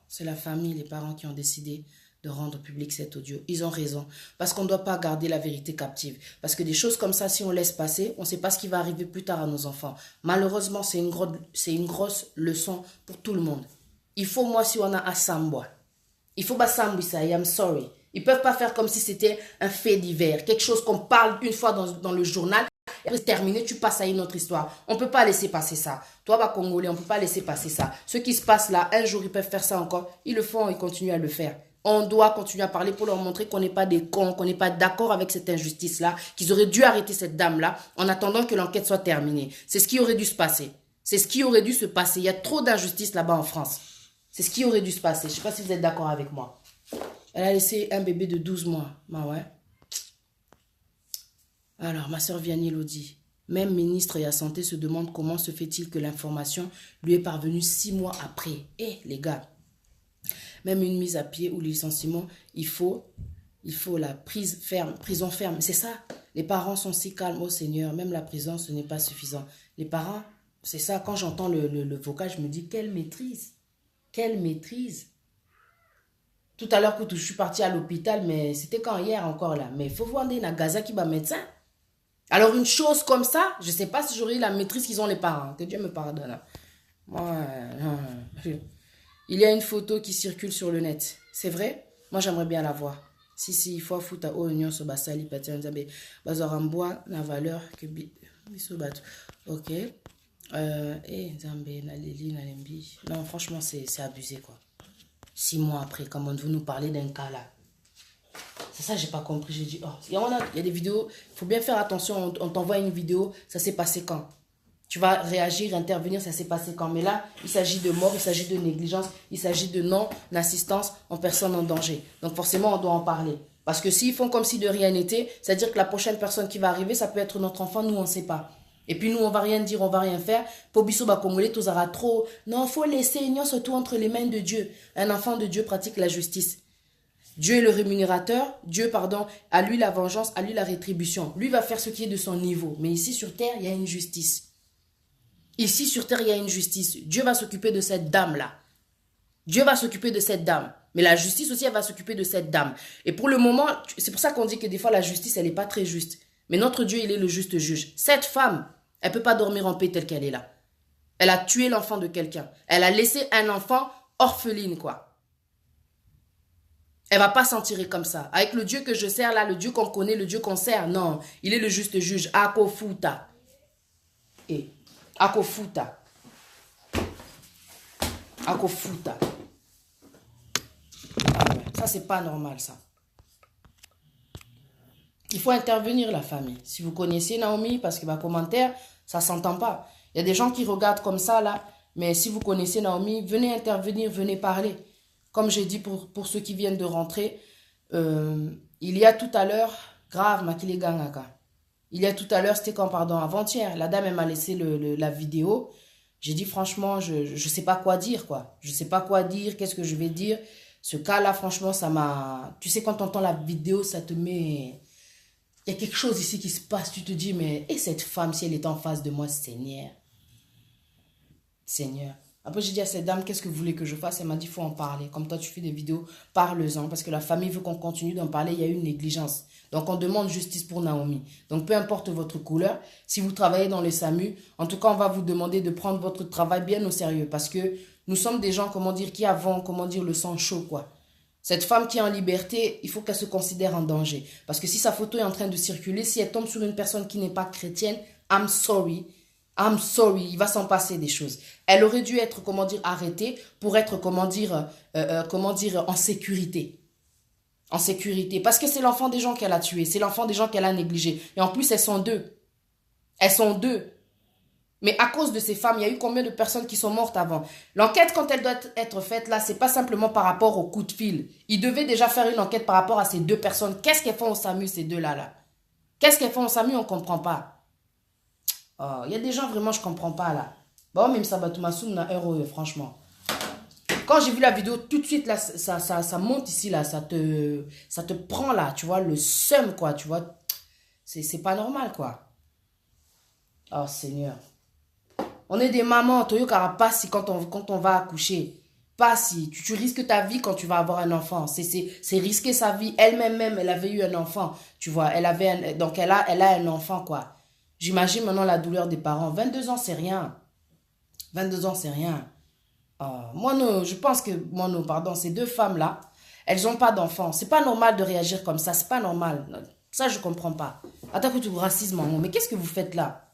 C'est la famille, les parents qui ont décidé de rendre public cet audio. Ils ont raison. Parce qu'on ne doit pas garder la vérité captive. Parce que des choses comme ça, si on laisse passer, on ne sait pas ce qui va arriver plus tard à nos enfants. Malheureusement, c'est une grosse leçon pour tout le monde. Il faut, moi, si on a à Sambois. Il faut pas Sambouissa, I'm sorry. Ils ne peuvent pas faire comme si c'était un fait divers. Quelque chose qu'on parle une fois dans le journal. Et après, c'est terminé, tu passes à une autre histoire. On ne peut pas laisser passer ça. Toi, Congolais, on ne peut pas laisser passer ça. Ce qui se passe là, un jour, ils peuvent faire ça encore. Ils le font, ils continuent à le faire. On doit continuer à parler pour leur montrer qu'on n'est pas des cons, qu'on n'est pas d'accord avec cette injustice-là, qu'ils auraient dû arrêter cette dame-là en attendant que l'enquête soit terminée. C'est ce qui aurait dû se passer. C'est ce qui aurait dû se passer. Il y a trop d'injustice là-bas en France. C'est ce qui aurait dû se passer. Je ne sais pas si vous êtes d'accord avec moi. Elle a laissé un bébé de 12 mois. Bah ouais. Alors, ma soeur Vianney Lodi, même ministre et la Santé se demande comment se fait-il que l'information lui est parvenue 6 mois après. Les gars, même une mise à pied ou licenciement, il faut la prison ferme. C'est ça. Les parents sont si calmes, oh Seigneur, même la prison, ce n'est pas suffisant. Les parents, c'est ça, quand j'entends le vocal, je me dis, quelle maîtrise. Quelle maîtrise. Tout à l'heure, je suis partie à l'hôpital, mais c'était quand hier encore là. Mais il faut voir des Gaza qui va médecin. Alors une chose comme ça, je ne sais pas si j'aurais eu la maîtrise qu'ils ont les parents. Que Dieu me pardonne. Moi, il y a une photo qui circule sur le net. C'est vrai? Moi, j'aimerais bien la voir. Si, il faut foutre à union sur Basali, Patianzabe, Bazorambois, la valeur que Bisobat. Ok. Zambé, Naleli, Nalembi. Non, franchement, c'est abusé, quoi. 6 mois après, comment vous nous parlez d'un cas là? C'est ça, j'ai pas compris. J'ai dit, il y a des vidéos, il faut bien faire attention. On t'envoie une vidéo, ça s'est passé quand? Tu vas réagir, intervenir, ça s'est passé quand? Mais là, il s'agit de mort, il s'agit de négligence, il s'agit de non-assistance en personne en danger. Donc forcément, on doit en parler. Parce que s'ils font comme si de rien n'était, c'est-à-dire que la prochaine personne qui va arriver, ça peut être notre enfant, nous, on ne sait pas. Et puis nous, on va rien dire, on va rien faire. Pour biso ba congolais, tous aura trop. Non, faut laisser, non, surtout entre les mains de Dieu. Un enfant de Dieu pratique la justice. Dieu est le rémunérateur, Dieu, pardon, à lui la vengeance, à lui la rétribution. Lui va faire ce qui est de son niveau. Mais ici sur terre, il y a une justice. Ici sur terre, il y a une justice. Dieu va s'occuper de cette dame-là. Dieu va s'occuper de cette dame. Mais la justice aussi, elle va s'occuper de cette dame. Et pour le moment, c'est pour ça qu'on dit que des fois, la justice, elle n'est pas très juste. Mais notre Dieu, il est le juste juge. Cette femme, elle ne peut pas dormir en paix telle qu'elle est là. Elle a tué l'enfant de quelqu'un. Elle a laissé un enfant orpheline, quoi. Elle va pas s'en tirer comme ça. Avec le Dieu que je sers là, le Dieu qu'on connaît, le Dieu qu'on sert, non. Il est le juste juge. Akofuta. Et Akofuta. Akofuta. Ah ouais, ça, c'est pas normal, ça. Il faut intervenir, la famille. Si vous connaissez Naomi, parce que commentaire, ça s'entend pas. Il y a des gens qui regardent comme ça, là. Mais si vous connaissez Naomi, venez intervenir, venez parler. Comme j'ai dit pour ceux qui viennent de rentrer, il y a tout à l'heure, grave, Makile Gangaka. Il y a tout à l'heure, c'était quand, pardon, avant-hier, la dame, elle m'a laissé la vidéo. J'ai dit, franchement, je sais pas quoi dire, quoi. Je sais pas quoi dire, qu'est-ce que je vais dire. Ce cas-là, franchement, ça m'a... Tu sais, quand tu entends la vidéo, ça te met... Il y a quelque chose ici qui se passe. Tu te dis, mais... Et cette femme, si elle est en face de moi, Seigneur. Seigneur. Après, j'ai dit à cette dame, qu'est-ce que vous voulez que je fasse? Elle m'a dit, il faut en parler. Comme toi, tu fais des vidéos, parle-en. Parce que la famille veut qu'on continue d'en parler. Il y a eu une négligence. Donc, on demande justice pour Naomi. Donc, peu importe votre couleur, si vous travaillez dans le SAMU, en tout cas, on va vous demander de prendre votre travail bien au sérieux. Parce que nous sommes des gens, comment dire, qui avons, comment dire, le sang chaud, quoi. Cette femme qui est en liberté, il faut qu'elle se considère en danger. Parce que si sa photo est en train de circuler, si elle tombe sur une personne qui n'est pas chrétienne, I'm sorry, il va s'en passer des choses. Elle aurait dû être, comment dire, arrêtée pour être, comment dire, en sécurité. En sécurité. Parce que c'est l'enfant des gens qu'elle a tué. C'est l'enfant des gens qu'elle a négligé. Et en plus, elles sont deux. Elles sont deux. Mais à cause de ces femmes, il y a eu combien de personnes qui sont mortes avant? L'enquête, quand elle doit être faite là, c'est pas simplement par rapport au coup de fil. Ils devaient déjà faire une enquête par rapport à ces deux personnes. Qu'est-ce qu'elles font au SAMU, ces deux-là, là? Qu'est-ce qu'elles font au SAMU, on comprend pas. Oh, il y a des gens vraiment, je comprends pas, là. Bon, même ça, Batumassoum, na heureux, franchement. Quand j'ai vu la vidéo, tout de suite, là, ça monte ici, là, ça te prend, là, tu vois, le seum, quoi, tu vois. C'est pas normal, quoi. Oh, Seigneur. On est des mamans, Toyokara, pas si quand on va accoucher. Pas si. Tu risques ta vie quand tu vas avoir un enfant. C'est risquer sa vie. Elle-même, elle avait eu un enfant. Tu vois, donc elle a un enfant, quoi. J'imagine maintenant la douleur des parents. 22 ans, c'est rien. 22 ans, c'est rien. Je pense que, ces deux femmes-là, elles n'ont pas d'enfants. C'est pas normal de réagir comme ça. C'est pas normal. Ça, je comprends pas. Attaque tout racisme, mais qu'est-ce que vous faites là?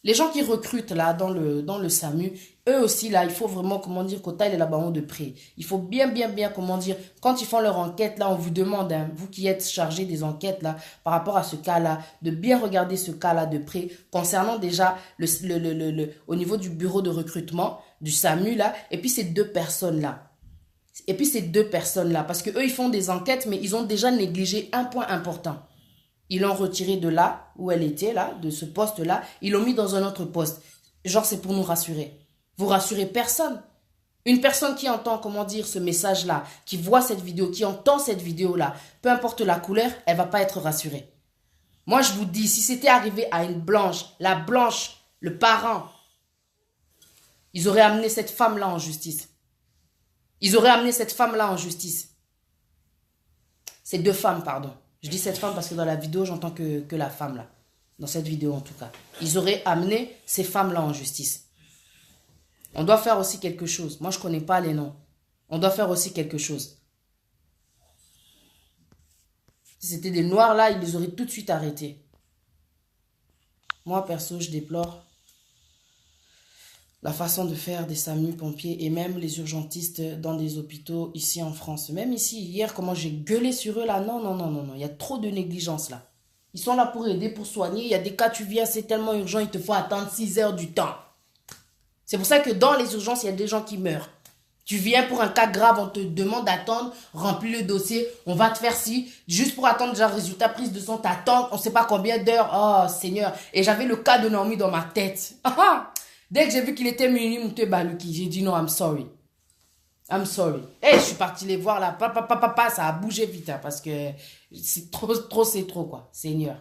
Les gens qui recrutent là dans le SAMU, eux aussi là, il faut vraiment, comment dire, qu'on taille les labans de près. Il faut bien, comment dire, quand ils font leur enquête là, on vous demande, hein, vous qui êtes chargés des enquêtes là, par rapport à ce cas-là, de bien regarder ce cas-là de près, concernant déjà au niveau du bureau de recrutement, du SAMU là, et puis ces deux personnes-là. Parce que eux, ils font des enquêtes, mais ils ont déjà négligé un point important. Ils l'ont retiré de là où elle était, là, de ce poste-là. Ils l'ont mis dans un autre poste. Genre, c'est pour nous rassurer. Vous rassurez personne. Une personne qui entend, comment dire, ce message-là, qui voit cette vidéo, qui entend cette vidéo-là, peu importe la couleur, elle va pas être rassurée. Moi, je vous dis, si c'était arrivé à une blanche, la blanche, le parent, ils auraient amené cette femme-là en justice. Ces deux femmes, pardon. Je dis cette femme parce que dans la vidéo, j'entends que la femme là. Dans cette vidéo en tout cas. Ils auraient amené ces femmes-là en justice. On doit faire aussi quelque chose. Moi, je ne connais pas les noms. On doit faire aussi quelque chose. Si c'était des noirs là, ils les auraient tout de suite arrêtés. Moi, perso, je déplore la façon de faire des SAMU, pompiers et même les urgentistes dans des hôpitaux ici en France. Même ici, hier, comment j'ai gueulé sur eux là. Non. Il y a trop de négligence là. Ils sont là pour aider, pour soigner. Il y a des cas, tu viens, c'est tellement urgent, il te faut attendre 6 heures du temps. C'est pour ça que dans les urgences, il y a des gens qui meurent. Tu viens pour un cas grave, on te demande d'attendre, remplis le dossier, on va te faire ci, juste pour attendre déjà le résultat, prise de son, t'attends, on sait pas combien d'heures. Oh Seigneur. Et j'avais le cas de Naomi dans ma tête. Dès que j'ai vu qu'il était muni, Mouté Baluki, j'ai dit non, I'm sorry. I'm sorry. Et je suis partie les voir là, papa, ça a bougé vite, hein, parce que c'est trop, c'est trop, quoi. Seigneur.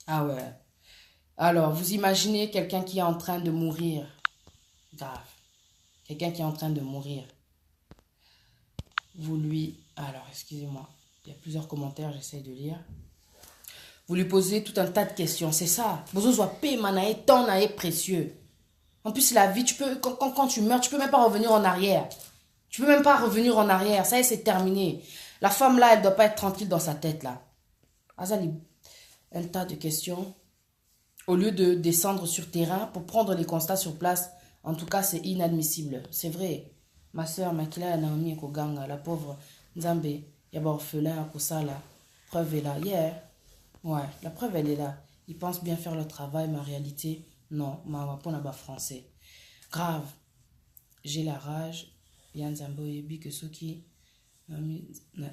Ah ouais. Alors, vous imaginez quelqu'un qui est en train de mourir. Grave. Quelqu'un qui est en train de mourir. Vous lui... Alors, excusez-moi. Il y a plusieurs commentaires, j'essaie de lire. Vous lui posez tout un tas de questions. C'est ça. Vous avez temps précieux. En plus, la vie, tu peux, quand tu meurs, tu peux même pas revenir en arrière. Tu peux même pas revenir en arrière. Ça y est, c'est terminé. La femme là, elle doit pas être tranquille dans sa tête là. Azali, un tas de questions. Au lieu de descendre sur terrain pour prendre les constats sur place, en tout cas, c'est inadmissible. C'est vrai. Ma soeur, Makila, Naomi, Koganga, la pauvre Nzambe, il y a un orphelin à Kosala. Preuve est là. Yeah. Ouais, la preuve, elle est là. Ils pensent bien faire leur travail, mais en réalité, non. Ma pas n'a français. Grave. J'ai la rage. Yann Zambo et Bi que ceux qui.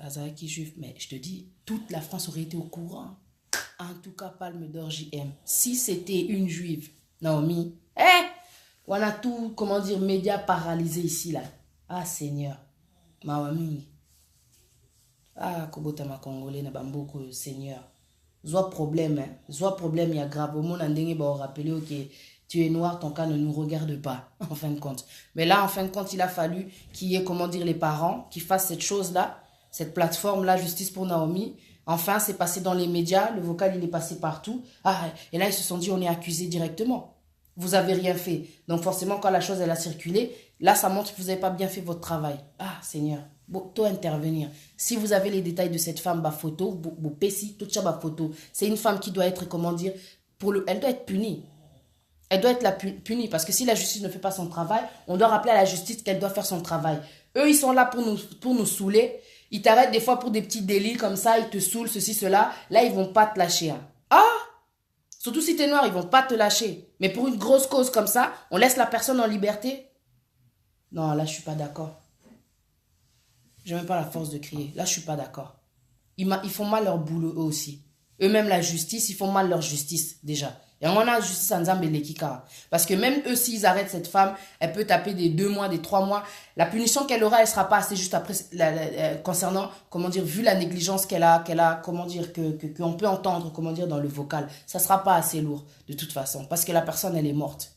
Azaki juif. Mais je te dis, toute la France aurait été au courant. En tout cas, Palme d'Or JM. Si c'était une juive, Naomi, on a tout, comment dire, médias paralysés ici, là. Ah, Seigneur. Mawami. Ah, Kobotama Congolais, n'a pas beaucoup, Seigneur. Zoa problème, hein. Zoa problème, il y a grave. Au monde, on va rappeler, ok, tu es noir, ton cas ne nous regarde pas, en fin de compte. Mais là, en fin de compte, il a fallu qu'il y ait, comment dire, les parents qui fassent cette chose-là, cette plateforme-là, Justice pour Naomi. Enfin, c'est passé dans les médias, le vocal, il est passé partout. Ah, et là, ils se sont dit, on est accusé directement. Vous avez rien fait. Donc, forcément, quand la chose, elle a circulé, là, ça montre que vous n'avez pas bien fait votre travail. Ah, Seigneur. Bon, toi, intervenir. Si vous avez les détails de cette femme, photo, photo. C'est une femme qui doit être, comment dire, elle doit être punie. Elle doit être punie. Parce que si la justice ne fait pas son travail, on doit rappeler à la justice qu'elle doit faire son travail. Eux, ils sont là pour nous saouler. Ils t'arrêtent des fois pour des petits délits comme ça, ils te saoulent, ceci, cela. Là, ils vont pas te lâcher. Hein. Ah! Surtout si t'es noir, ils vont pas te lâcher. Mais pour une grosse cause comme ça, on laisse la personne en liberté? Non, là, je suis pas d'accord. J'ai même pas la force de crier. Là, je suis pas d'accord. Ils font mal leur boulot, eux aussi. Eux-mêmes, la justice, ils font mal leur justice, déjà. Et on a la justice en Nzambe Lekika. Parce que même eux, s'ils arrêtent cette femme, elle peut taper des 2 mois, des 3 mois. La punition qu'elle aura, elle sera pas assez juste après, concernant, comment dire, vu la négligence qu'elle a, comment dire, qu'on peut entendre, comment dire, dans le vocal. Ça sera pas assez lourd, de toute façon. Parce que la personne, elle est morte.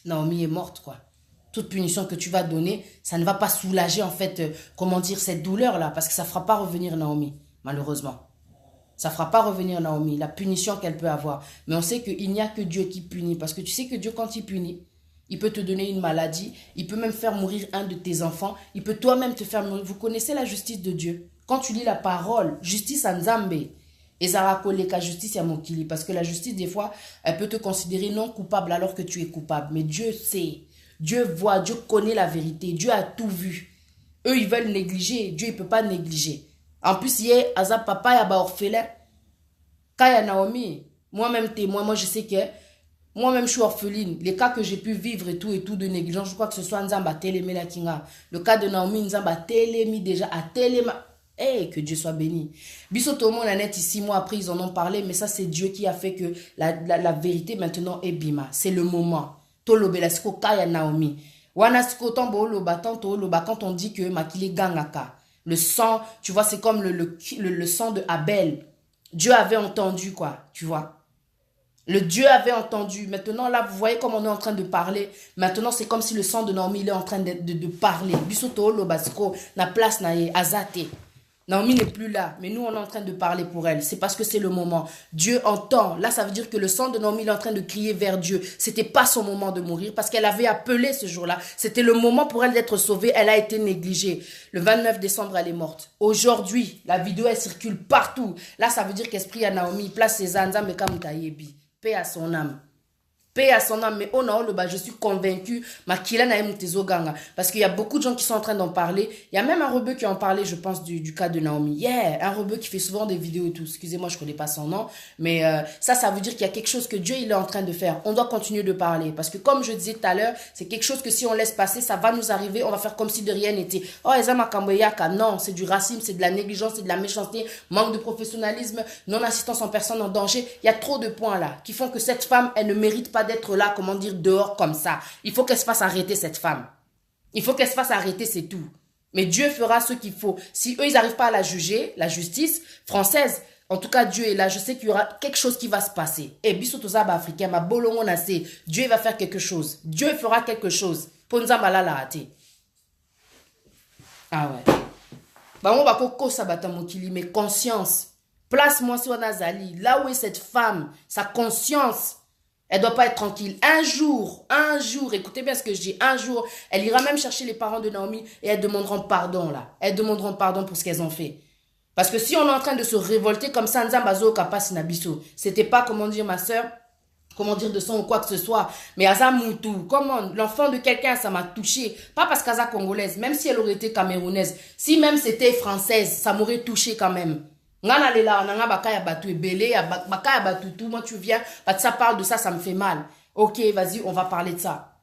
Naomi est morte, quoi. Toute punition que tu vas donner, ça ne va pas soulager, en fait, comment dire, cette douleur-là. Parce que ça fera pas revenir Naomi, malheureusement. Ça ne fera pas revenir Naomi, la punition qu'elle peut avoir. Mais on sait qu'il n'y a que Dieu qui punit. Parce que tu sais que Dieu, quand il punit, il peut te donner une maladie. Il peut même faire mourir un de tes enfants. Il peut toi-même te faire mourir. Vous connaissez la justice de Dieu. Quand tu lis la parole, justice en Nzambe. Et ça la justice à Mokili. Parce que la justice, des fois, elle peut te considérer non coupable alors que tu es coupable. Mais Dieu sait. Dieu voit. Dieu connaît la vérité. Dieu a tout vu. Eux, ils veulent négliger. Dieu, il ne peut pas négliger. En plus, il y a Aza papa, il y a orphelin. Kaya Naomi, moi-même témoin, moi je sais que moi-même je suis orpheline. Les cas que j'ai pu vivre et tout de négligence, je crois que ce soit Nzamba Télémé la Kinga. Le cas de Naomi, Nzamba Télémé déjà à Téléma. Que Dieu soit béni. Bisoto mon net ici, 6 mois après, ils en ont parlé, mais ça c'est Dieu qui a fait que la vérité maintenant est bima. C'est le moment. Tolo Belasko Kaya Naomi. Wanasko Tombo Loba, Tanto Loba, quand on dit que Makile Gangaka. Le sang, tu vois, c'est comme le sang de Abel. Dieu avait entendu, quoi, tu vois. Le Dieu avait entendu. Maintenant, là, vous voyez comme on est en train de parler. Maintenant, c'est comme si le sang de Naomi, il est en train de parler. Bisoto, Lobasco, na place, na azate. Naomi n'est plus là, mais nous, on est en train de parler pour elle. C'est parce que c'est le moment. Dieu entend. Là, ça veut dire que le sang de Naomi, il est en train de crier vers Dieu. C'était pas son moment de mourir parce qu'elle avait appelé ce jour-là. C'était le moment pour elle d'être sauvée. Elle a été négligée. Le 29 décembre, elle est morte. Aujourd'hui, la vidéo, elle circule partout. Là, ça veut dire qu'Esprit à Naomi, il place ses ânes, mais comme Taïebi. Paix à son âme. paix à son âme, mais oh non, je suis convaincu, parce qu'il y a beaucoup de gens qui sont en train d'en parler. Il y a même un rebeu qui en parlait, je pense, du cas de Naomi. Un rebeu qui fait souvent des vidéos et tout. Excusez-moi, je connais pas son nom, mais ça veut dire qu'il y a quelque chose que Dieu il est en train de faire. On doit continuer de parler, parce que comme je disais tout à l'heure, c'est quelque chose que si on laisse passer, ça va nous arriver, on va faire comme si de rien n'était. Oh, Ezama Kamboyaka, non, c'est du racisme, c'est de la négligence, c'est de la méchanceté, manque de professionnalisme, non-assistance en personne en danger. Il y a trop de points là qui font que cette femme, elle ne mérite pas d'être là, comment dire, dehors comme ça. Il faut qu'elle se fasse arrêter, cette femme. Il faut qu'elle se fasse arrêter, c'est tout. Mais Dieu fera ce qu'il faut. Si eux, ils n'arrivent pas à la juger, la justice française, en tout cas, Dieu est là. Je sais qu'il y aura quelque chose qui va se passer. Et Bissotozaba africain, ma bolongo nassé. Dieu va faire quelque chose. Dieu fera quelque chose. Ponzambala la hâte. Ah ouais. Bah, on va koko sabata mokili, mais conscience. Place-moi sur Nazali. Là où est cette femme, sa conscience. Elle doit pas être tranquille. Un jour, écoutez bien ce que je dis, un jour, elle ira même chercher les parents de Naomi et elles demanderont pardon là. Elles demanderont pardon pour ce qu'elles ont fait. Parce que si on est en train de se révolter comme ça, Nzambazo Kapas Nabiso, c'était pas, comment dire, ma soeur, comment dire, de son ou quoi que ce soit, mais Azamoutou, comment, l'enfant de quelqu'un, ça m'a touché. Pas parce qu'Aza congolaise, même si elle aurait été camerounaise, si même c'était française, ça m'aurait touché quand même. Moi tu viens, ça parle de ça, ça me fait mal. Ok, vas-y, on va parler de ça.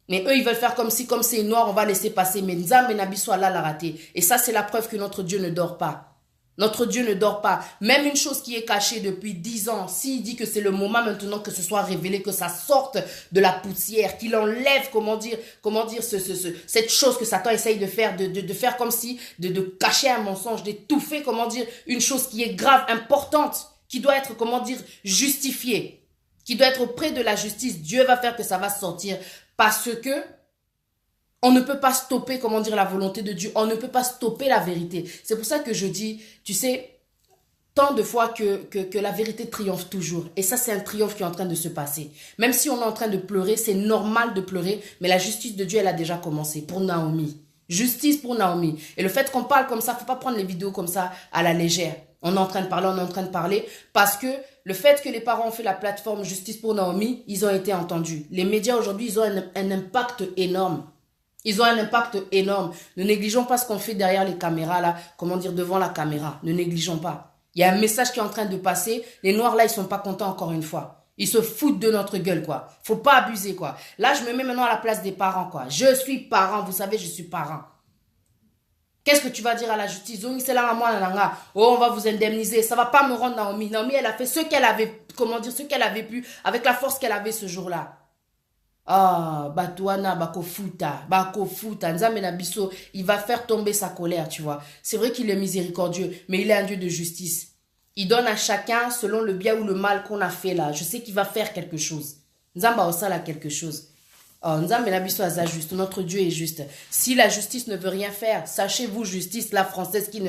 Mais eux, ils veulent faire comme si, comme c'est noir, on va laisser passer. Mais Nzambe Nabiso Allah l'a raté. Et ça, c'est la preuve que notre Dieu ne dort pas. Notre Dieu ne dort pas. Même une chose qui est cachée depuis 10 ans, s'il dit que c'est le moment maintenant que ce soit révélé, que ça sorte de la poussière, qu'il enlève, comment dire, cette chose que Satan essaye de faire, de faire comme si, de cacher un mensonge, d'étouffer, comment dire, une chose qui est grave, importante, qui doit être, comment dire, justifiée, qui doit être auprès de la justice. Dieu va faire que ça va sortir parce que on ne peut pas stopper, comment dire, la volonté de Dieu. On ne peut pas stopper la vérité. C'est pour ça que je dis, tu sais, tant de fois que la vérité triomphe toujours. Et ça, c'est un triomphe qui est en train de se passer. Même si on est en train de pleurer, c'est normal de pleurer, mais la justice de Dieu, elle a déjà commencé pour Naomi. Justice pour Naomi. Et le fait qu'on parle comme ça, faut pas prendre les vidéos comme ça à la légère. On est en train de parler, parce que le fait que les parents ont fait la plateforme Justice pour Naomi, ils ont été entendus. Les médias aujourd'hui, ils ont un impact énorme. Ils ont un impact énorme. Ne négligeons pas ce qu'on fait derrière les caméras, là, comment dire, devant la caméra. Ne négligeons pas. Il y a un message qui est en train de passer. Les Noirs, là, ils sont pas contents encore une fois. Ils se foutent de notre gueule, quoi. Faut pas abuser, quoi. Là, je me mets maintenant à la place des parents, quoi. Je suis parent, vous savez, je suis parent. Qu'est-ce que tu vas dire à la justice? Oh, on va vous indemniser. Ça va pas me rendre Naomi. Naomi, elle a fait ce qu'elle avait, comment dire, ce qu'elle avait pu, avec la force qu'elle avait ce jour-là. Ah, Batouana, Bakofuta, Nzambe Nabiso, il va faire tomber sa colère, tu vois. C'est vrai qu'il est miséricordieux, mais il est un Dieu de justice. Il donne à chacun selon le bien ou le mal qu'on a fait là. Je sais qu'il va faire quelque chose. Nzamba Osala quelque chose. Oh, Nzambe Nabiso Aza juste. Notre Dieu est juste. Si la justice ne veut rien faire, sachez-vous, justice, la française qui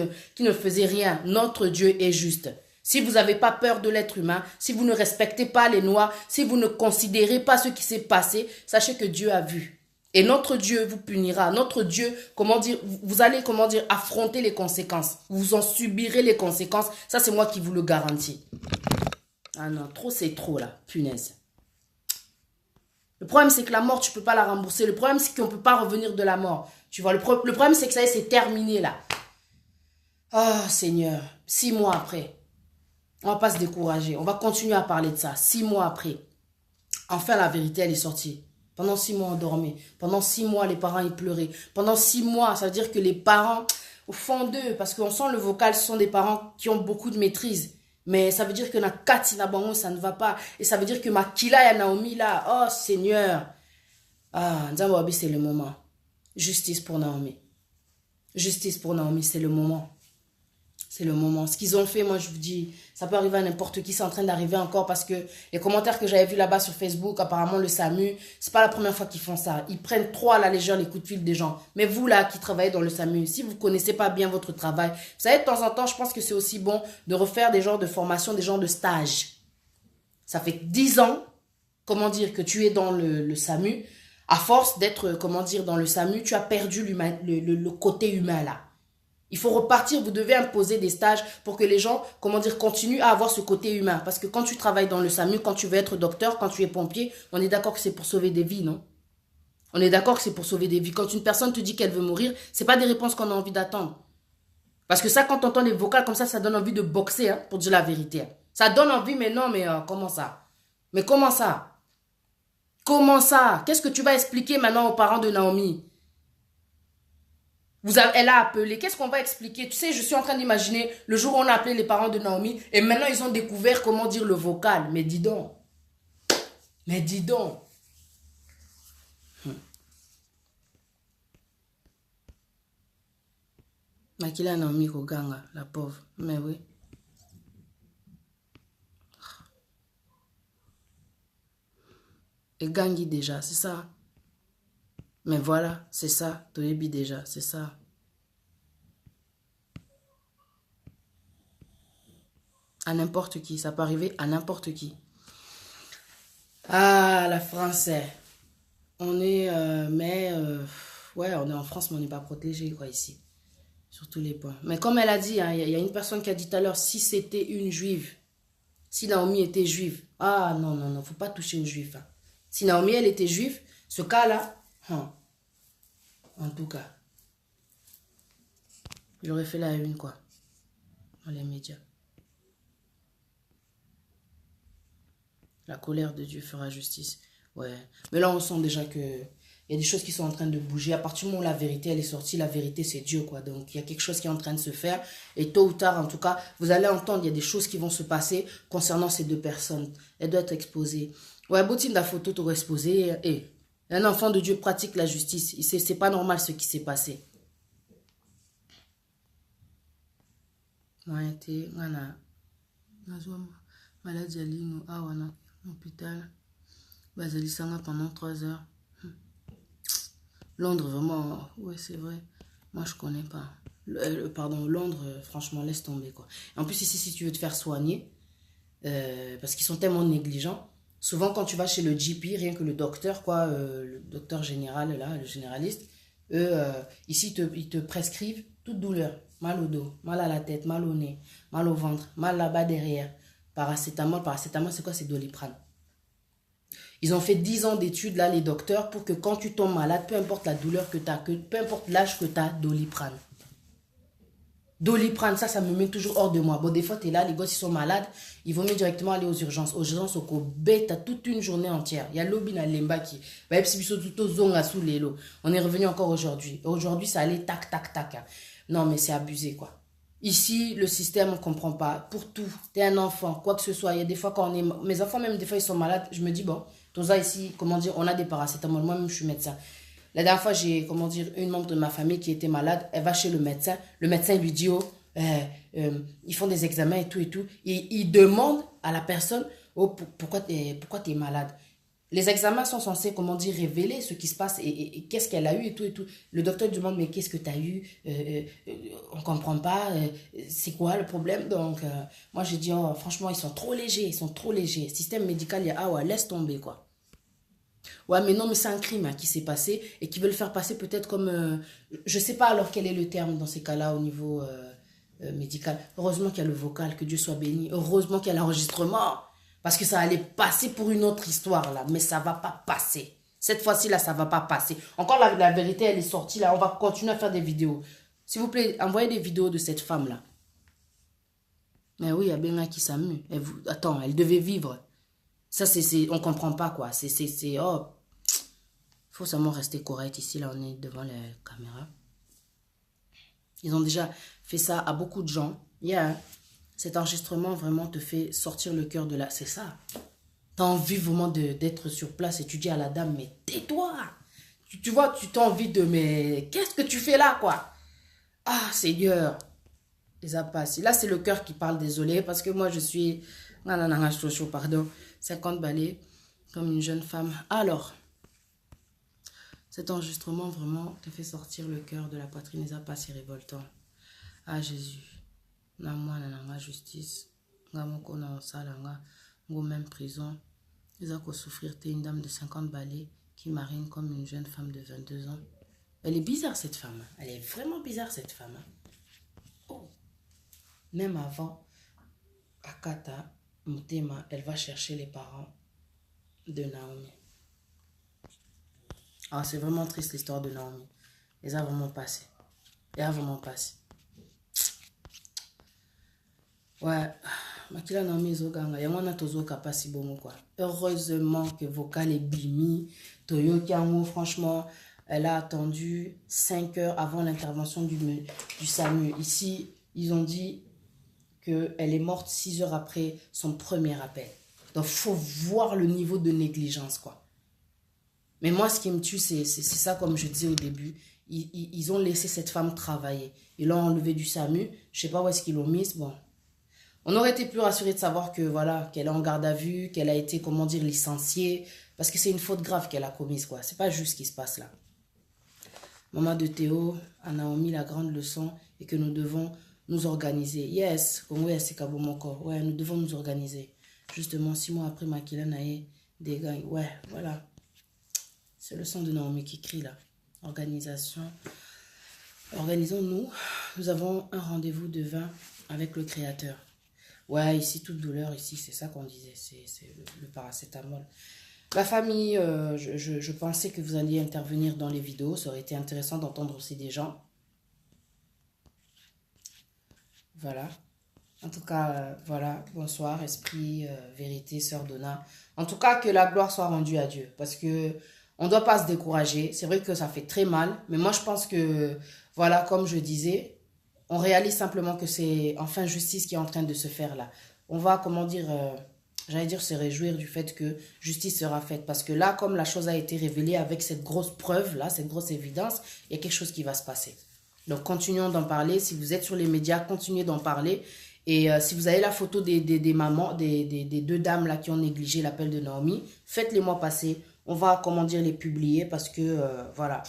ne faisait rien. Notre Dieu est juste. Si vous n'avez pas peur de l'être humain, si vous ne respectez pas les Noirs, si vous ne considérez pas ce qui s'est passé, sachez que Dieu a vu. Et notre Dieu vous punira. Notre Dieu, comment dire, vous allez, comment dire, affronter les conséquences. Vous en subirez les conséquences. Ça, c'est moi qui vous le garantis. Ah non, trop c'est trop là, punaise. Le problème, c'est que la mort, tu ne peux pas la rembourser. Le problème, c'est qu'on ne peut pas revenir de la mort. Tu vois, le problème, c'est que ça y est, c'est terminé là. Ah, Seigneur, 6 mois après. On va pas se décourager. On va continuer à parler de ça. 6 mois après. Enfin, la vérité, elle est sortie. Pendant 6 mois, on dormait. Pendant 6 mois, les parents, ils pleuraient. Pendant 6 mois, ça veut dire que les parents, au fond d'eux, parce qu'on sent le vocal, ce sont des parents qui ont beaucoup de maîtrise. Mais ça veut dire que na Katina Bango, ça ne va pas. Et ça veut dire que ma Kila et Naomi, là, oh Seigneur. Ah, Nzambabi, c'est le moment. Justice pour Naomi. Justice pour Naomi, c'est le moment. C'est le moment. Ce qu'ils ont fait, moi, je vous dis, ça peut arriver à n'importe qui. C'est en train d'arriver encore parce que les commentaires que j'avais vus là-bas sur Facebook, apparemment, le SAMU, c'est pas la première fois qu'ils font ça. Ils prennent trop à la légère les coups de fil des gens. Mais vous, là, qui travaillez dans le SAMU, si vous connaissez pas bien votre travail, vous savez, de temps en temps, je pense que c'est aussi bon de refaire des genres de formation, des genres de stages. Ça fait 10 ans, comment dire, que tu es dans le SAMU. À force d'être, comment dire, dans le SAMU, tu as perdu le côté humain, là. Il faut repartir, vous devez imposer des stages pour que les gens, comment dire, continuent à avoir ce côté humain. Parce que quand tu travailles dans le SAMU, quand tu veux être docteur, quand tu es pompier, on est d'accord que c'est pour sauver des vies, non? On est d'accord que c'est pour sauver des vies. Quand une personne te dit qu'elle veut mourir, c'est pas des réponses qu'on a envie d'attendre. Parce que ça, quand on entend les vocales comme ça donne envie de boxer, hein, pour dire la vérité. Hein. Ça donne envie, mais non, mais comment ça? Mais comment ça? Comment ça? Qu'est-ce que tu vas expliquer maintenant aux parents de Naomi? Elle a appelé. Qu'est-ce qu'on va expliquer? Tu sais, je suis en train d'imaginer le jour où on a appelé les parents de Naomi et maintenant ils ont découvert comment dire le vocal. Mais dis donc. Mais dis donc. Makila Naomi Koganga, la pauvre. Mais oui. Et Gangi déjà, c'est ça. Mais voilà, c'est ça. Toyebi déjà, c'est ça. À n'importe qui, ça peut arriver à n'importe qui. Ah, la français. On est, ouais, on est en France, mais on n'est pas protégé, quoi, ici. Sur tous les points. Mais comme elle a dit, hein, y a une personne qui a dit tout à l'heure, si c'était une juive, si Naomi était juive, ah non, non, non, faut pas toucher une juive. Hein. Si Naomi, elle était juive, ce cas-là, en tout cas, j'aurais fait la une, quoi, dans les médias. La colère de Dieu fera justice. Ouais. Mais là, on sent déjà que il y a des choses qui sont en train de bouger. À partir du moment où la vérité, elle est sortie, la vérité, c'est Dieu, quoi. Donc, il y a quelque chose qui est en train de se faire. Et tôt ou tard, en tout cas, vous allez entendre, il y a des choses qui vont se passer concernant ces deux personnes. Elles doivent être exposées. Ouais, Boutine, la photo t'aurait exposé. Et un enfant de Dieu pratique la justice. C'est pas normal ce qui s'est passé. Ouais, t'es, voilà. Maladie à l'île, ah, voilà. Hôpital. Bazali Sanga pendant 3 heures. Londres, vraiment, ouais, c'est vrai. Moi, je connais pas. Pardon, Londres, franchement, laisse tomber, quoi. En plus, ici, si tu veux te faire soigner, parce qu'ils sont tellement négligents, souvent, quand tu vas chez le GP, rien que le docteur, quoi, le docteur général, là, le généraliste, eux, ici, ils te prescrivent toute douleur. Mal au dos, mal à la tête, mal au nez, mal au ventre, mal là-bas derrière. Paracétamol, c'est quoi? C'est Doliprane. Ils ont fait 10 ans d'études, là, les docteurs, pour que quand tu tombes malade, peu importe la douleur que tu as, peu importe l'âge que tu as, Doliprane. Doliprane, ça me met toujours hors de moi. Bon, des fois, tu es là, les gosses, ils sont malades, ils vont mieux directement aller aux urgences. Aux urgences, au Kobe, tu as toute une journée entière. Il y a Lobina Lemba qui... On est revenu encore aujourd'hui. Aujourd'hui, ça allait tac, tac, tac. Hein. Non, mais c'est abusé, quoi. Ici, le système, on ne comprend pas. Pour tout, tu es un enfant, quoi que ce soit. Il y a des fois, quand on est... Mes enfants, même des fois, ils sont malades. Je me dis, bon, tout ça ici, comment dire, on a des paracétamol. Moi-même, je suis médecin. La dernière fois, j'ai, comment dire, une membre de ma famille qui était malade. Elle va chez le médecin. Le médecin lui dit, oh, ils font des examens et tout et tout. Et il demande à la personne, oh, pourquoi tu es malade? Les examens sont censés, comment dire, révéler ce qui se passe et qu'est-ce qu'elle a eu et tout et tout. Le docteur demande, mais qu'est-ce que tu as eu? On ne comprend pas. C'est quoi le problème? Donc, moi, j'ai dit, oh, franchement, ils sont trop légers. Ils sont trop légers. Système médical, il y a, ah ouais, laisse tomber, quoi. Ouais, mais non, mais c'est un crime hein, qui s'est passé et qui veut le faire passer peut-être comme... je ne sais pas alors quel est le terme dans ces cas-là au niveau médical. Heureusement qu'il y a le vocal, que Dieu soit béni. Heureusement qu'il y a l'enregistrement. Parce que ça allait passer pour une autre histoire, là. Mais ça ne va pas passer. Cette fois-ci, là, ça ne va pas passer. Encore, la vérité, elle est sortie, là. On va continuer à faire des vidéos. S'il vous plaît, envoyez des vidéos de cette femme-là. Mais oui, il y a Benga qui s'amuse. Attends, elle devait vivre. Ça, on ne comprend pas, quoi. Oh. Il faut seulement rester correct. Ici, là, on est devant la caméra. Ils ont déjà fait ça à beaucoup de gens. Cet enregistrement vraiment te fait sortir le cœur de la... C'est ça. Tu as envie vraiment d'être sur place et tu dis à la dame, mais tais-toi. Tu vois, tu t'as envie de... Mais qu'est-ce que tu fais là, quoi? Ah, Seigneur. Les apasses. Là, c'est le cœur qui parle, désolé, parce que moi, je suis... Pardon. 50 balais, comme une jeune femme. Alors, cet enregistrement vraiment te fait sortir le cœur de la poitrine. Les apasses, c'est révoltant. Ah, Jésus. Na moi na justice nga moko na salanga ngo même prison ils ont souffrir t'es une dame de 50 balais qui marine comme une jeune femme de 22 ans. Elle est bizarre cette femme, elle est vraiment bizarre cette femme. même avant, Akata, Mutema, elle va chercher les parents de Naomi. Ah, c'est vraiment triste l'histoire de Naomi. Elle a vraiment passé. Elle a vraiment passé. Ouais. Makila Naomi Zoganga. Yamana Tozo Kapasi Bomo quoi. Heureusement que vocal est bimi. Toyo Kiango, franchement, elle a attendu 5 heures avant l'intervention du SAMU. Ici, ils ont dit qu'elle est morte 6 heures après son premier appel. Donc, il faut voir le niveau de négligence, quoi. Mais moi, ce qui me tue, c'est ça, comme je disais au début. Ils ont laissé cette femme travailler. Ils l'ont enlevée du SAMU. Je sais pas où est-ce qu'ils l'ont mise. Bon. On aurait été plus rassurés de savoir que, voilà, qu'elle est en garde à vue, qu'elle a été, comment dire, licenciée. Parce que c'est une faute grave qu'elle a commise, quoi. C'est pas juste ce qui se passe là. Maman de Théo, à Naomi, la grande leçon est que nous devons nous organiser. Yes, comme oui, c'est Kabomoko. Ouais, nous devons nous organiser. Justement, 6 mois après Makila Nae, des gars. Ouais, voilà. C'est le son de Naomi qui crie là. Organisation. Organisons-nous. Nous avons un rendez-vous de vin avec le Créateur. Ouais, ici, toute douleur, ici, c'est ça qu'on disait. C'est le paracétamol. La famille, je pensais que vous alliez intervenir dans les vidéos. Ça aurait été intéressant d'entendre aussi des gens. Voilà. En tout cas, voilà. Bonsoir, esprit, vérité, sœur Donna. En tout cas, que la gloire soit rendue à Dieu. Parce que on ne doit pas se décourager. C'est vrai que ça fait très mal. Mais moi, je pense que, voilà, comme je disais, on réalise simplement que c'est enfin justice qui est en train de se faire là. On va, comment dire, j'allais dire se réjouir du fait que justice sera faite. Parce que là, comme la chose a été révélée avec cette grosse preuve là, cette grosse évidence, il y a quelque chose qui va se passer. Donc, continuons d'en parler. Si vous êtes sur les médias, continuez d'en parler. Et si vous avez la photo des mamans, des 2 dames là qui ont négligé l'appel de Naomi, faites-les-moi passer. On va, comment dire, les publier parce que, voilà,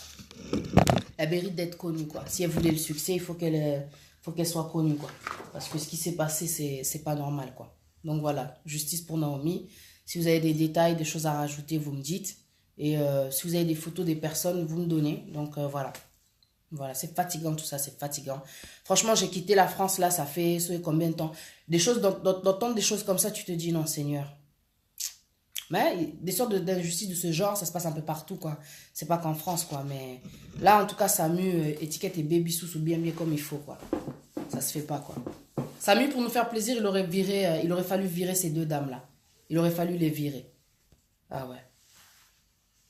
elle mérite d'être connue, quoi. Si elle voulait le succès, il faut qu'elle soit connue, quoi. Parce que ce qui s'est passé, c'est pas normal, quoi. Donc, voilà, justice pour Naomi. Si vous avez des détails, des choses à rajouter, vous me dites. Et si vous avez des photos des personnes, vous me donnez. Donc, voilà. Voilà, c'est fatigant tout ça, c'est fatigant. Franchement, j'ai quitté la France, là, ça fait combien de temps? Des choses, d'entendre des choses comme ça, tu te dis, non, Seigneur. Mais des sortes d'injustices de ce genre, ça se passe un peu partout, quoi. C'est pas qu'en France, quoi. Mais là, en tout cas, SAMU, étiquette et baby sous bien comme il faut, quoi. Ça se fait pas, quoi. SAMU, pour nous faire plaisir, il aurait fallu virer ces 2 dames-là. Il aurait fallu les virer. Ah ouais.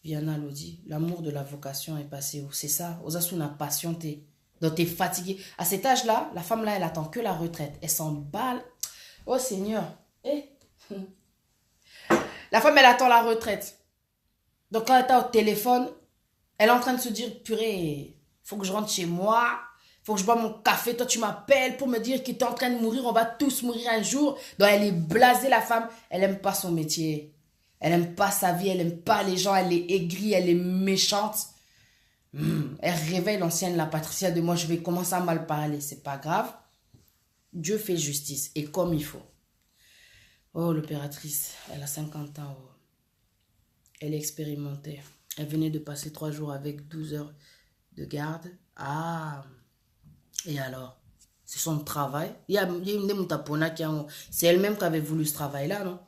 Viana Lodi, l'amour de la vocation est passé où? C'est ça. Osasuna patienté. Donc, t'es fatigué. À cet âge-là, la femme-là, elle attend que la retraite. Elle s'emballe. Oh, Seigneur. La femme, elle attend la retraite. Donc, quand elle est au téléphone, elle est en train de se dire, purée, faut que je rentre chez moi, faut que je bois mon café, toi tu m'appelles pour me dire que tu es en train de mourir, on va tous mourir un jour. Donc, elle est blasée, la femme, elle n'aime pas son métier. Elle n'aime pas sa vie, elle n'aime pas les gens, elle est aigrie, elle est méchante. Elle réveille l'ancienne, la Patricia de moi, je vais commencer à mal parler, c'est pas grave. Dieu fait justice et comme il faut. Oh, l'opératrice, elle a 50 ans. Oh. Elle est expérimentée. Elle venait de passer 3 jours avec 12 heures de garde. Ah, et alors? C'est son travail. C'est elle-même qui avait voulu ce travail-là, non?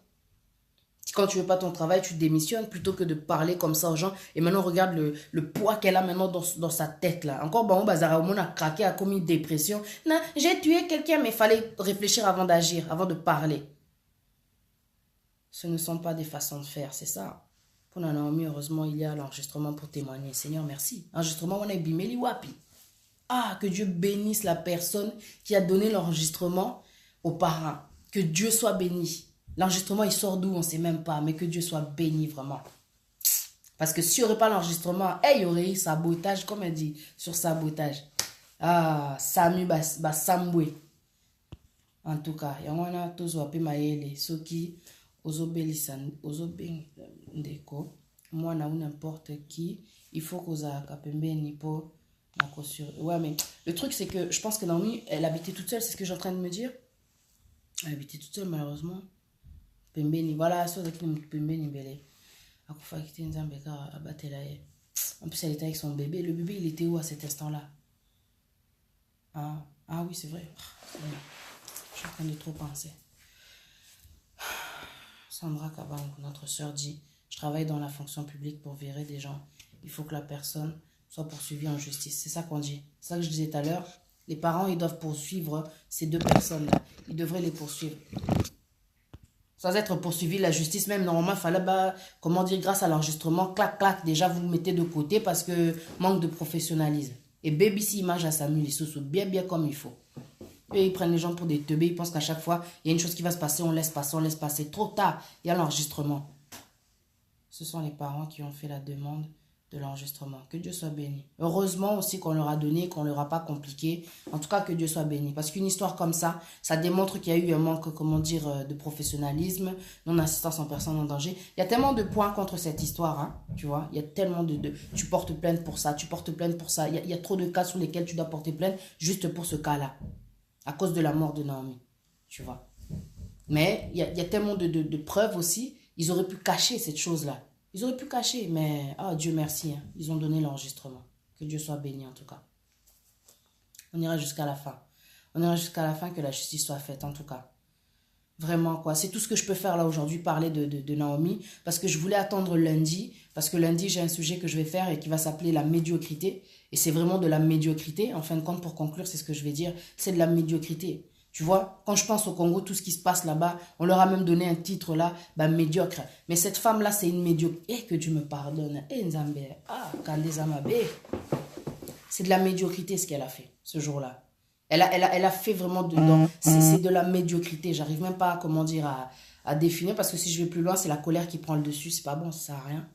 Quand tu veux pas ton travail, tu démissionnes plutôt que de parler comme ça aux gens. Et maintenant, regarde le poids qu'elle a maintenant dans sa tête, là. Encore, bon, Bazara, on a craqué, a commis une dépression. Non, j'ai tué quelqu'un, mais il fallait réfléchir avant d'agir, avant de parler. Ce ne sont pas des façons de faire, c'est ça. Pour Naomi, heureusement, il y a l'enregistrement pour témoigner. Seigneur, merci. Enregistrement, on a bimeli wapi. Ah, que Dieu bénisse la personne qui a donné l'enregistrement aux parents. Que Dieu soit béni. L'enregistrement, il sort d'où, on ne sait même pas. Mais que Dieu soit béni, vraiment. Parce que s'il n'y aurait pas l'enregistrement, il y aurait eu sabotage, comme elle dit, sur sabotage. Ah, Samu, Sambwe. En tout cas, il y a tous wapi maele, ceux qui ndeko, moi ou n'importe qui, il faut qu'on a pembeni pour ma caution. Ouais, mais le truc c'est que je pense que Naomi, elle habitait toute seule, c'est ce que je suis en train de me dire. Elle habitait toute seule malheureusement. Pembeni, voilà, soit de qui pembeni belé. Akufa qui était Nzambeka abatela. En plus elle était avec son bébé. Le bébé il était où à cet instant-là? Ah oui c'est vrai. suis en train de trop penser. Sandra Kabang, notre sœur, dit « Je travaille dans la fonction publique pour virer des gens. Il faut que la personne soit poursuivie en justice. » C'est ça qu'on dit. C'est ça que je disais tout à l'heure. Les parents, ils doivent poursuivre ces deux personnes-là. Ils devraient les poursuivre. Sans être poursuivis, la justice, même normalement, il fallait, comment dire, grâce à l'enregistrement, clac, clac, déjà vous mettez de côté parce que manque de professionnalisme. Et BBC Image à Samuel et Soussou, bien, bien comme il faut. Et ils prennent les gens pour des teubés, ils pensent qu'à chaque fois, il y a une chose qui va se passer, on laisse passer, on laisse passer. Trop tard, il y a l'enregistrement. Ce sont les parents qui ont fait la demande de l'enregistrement. Que Dieu soit béni. Heureusement aussi qu'on leur a donné, qu'on ne leur a pas compliqué. En tout cas, que Dieu soit béni. Parce qu'une histoire comme ça, ça démontre qu'il y a eu un manque, comment dire, de professionnalisme, non-assistance en personne en danger. Il y a tellement de points contre cette histoire, hein, tu vois. Il y a tellement de... Tu portes plainte pour ça, tu portes plainte pour ça. Il y a trop de cas sur lesquels tu dois porter plainte juste pour ce cas-là. À cause de la mort de Naomi, tu vois. Mais il y a tellement de preuves aussi. Ils auraient pu cacher cette chose-là. Ils auraient pu cacher, mais Dieu merci, hein, ils ont donné l'enregistrement. Que Dieu soit béni en tout cas. On ira jusqu'à la fin. On ira jusqu'à la fin, que la justice soit faite en tout cas. Vraiment quoi. C'est tout ce que je peux faire là aujourd'hui, parler de Naomi. Parce que je voulais attendre lundi. Parce que lundi, j'ai un sujet que je vais faire et qui va s'appeler la médiocrité. Et c'est vraiment de la médiocrité. En fin de compte, pour conclure, c'est ce que je vais dire. C'est de la médiocrité. Tu vois, quand je pense au Congo, tout ce qui se passe là-bas, on leur a même donné un titre là, médiocre. Mais cette femme-là, c'est une médiocre. Et que Dieu me pardonne. Nzambe. Kandezamabe. C'est de la médiocrité ce qu'elle a fait ce jour-là. Elle a fait vraiment dedans. C'est de la médiocrité. J'arrive même pas, comment dire, à définir. Parce que si je vais plus loin, c'est la colère qui prend le dessus. C'est pas bon, ça sert à rien.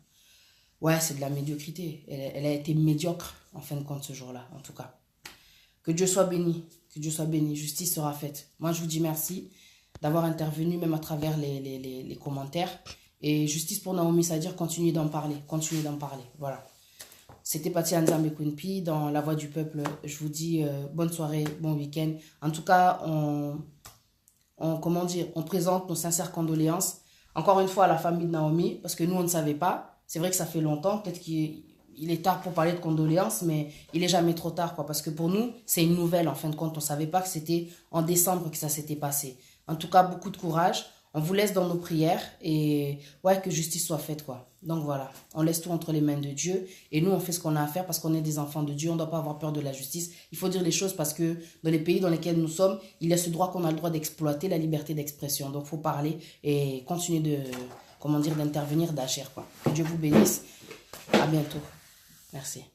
Ouais, c'est de la médiocrité. Elle a été médiocre, en fin de compte, ce jour-là, en tout cas. Que Dieu soit béni. Que Dieu soit béni. Justice sera faite. Moi, je vous dis merci d'avoir intervenu, même à travers les commentaires. Et justice pour Naomi, c'est-à-dire continuer d'en parler. Continuer d'en parler. Voilà. C'était Patia Nzambe Kunpi dans La Voix du Peuple. Je vous dis bonne soirée, bon week-end. En tout cas, on présente nos sincères condoléances. Encore une fois à la famille de Naomi, parce que nous, on ne savait pas. C'est vrai que ça fait longtemps. Peut-être qu'il est tard pour parler de condoléances, mais il n'est jamais trop tard, quoi. Parce que pour nous, c'est une nouvelle, en fin de compte. On ne savait pas que c'était en décembre que ça s'était passé. En tout cas, beaucoup de courage. On vous laisse dans nos prières et ouais, que justice soit faite, quoi. Donc voilà, on laisse tout entre les mains de Dieu et nous, on fait ce qu'on a à faire parce qu'on est des enfants de Dieu. On ne doit pas avoir peur de la justice. Il faut dire les choses parce que dans les pays dans lesquels nous sommes, il y a ce droit qu'on a le droit d'exploiter, la liberté d'expression. Donc, il faut parler et continuer d'intervenir, d'agir, quoi. Que Dieu vous bénisse. À bientôt. Merci.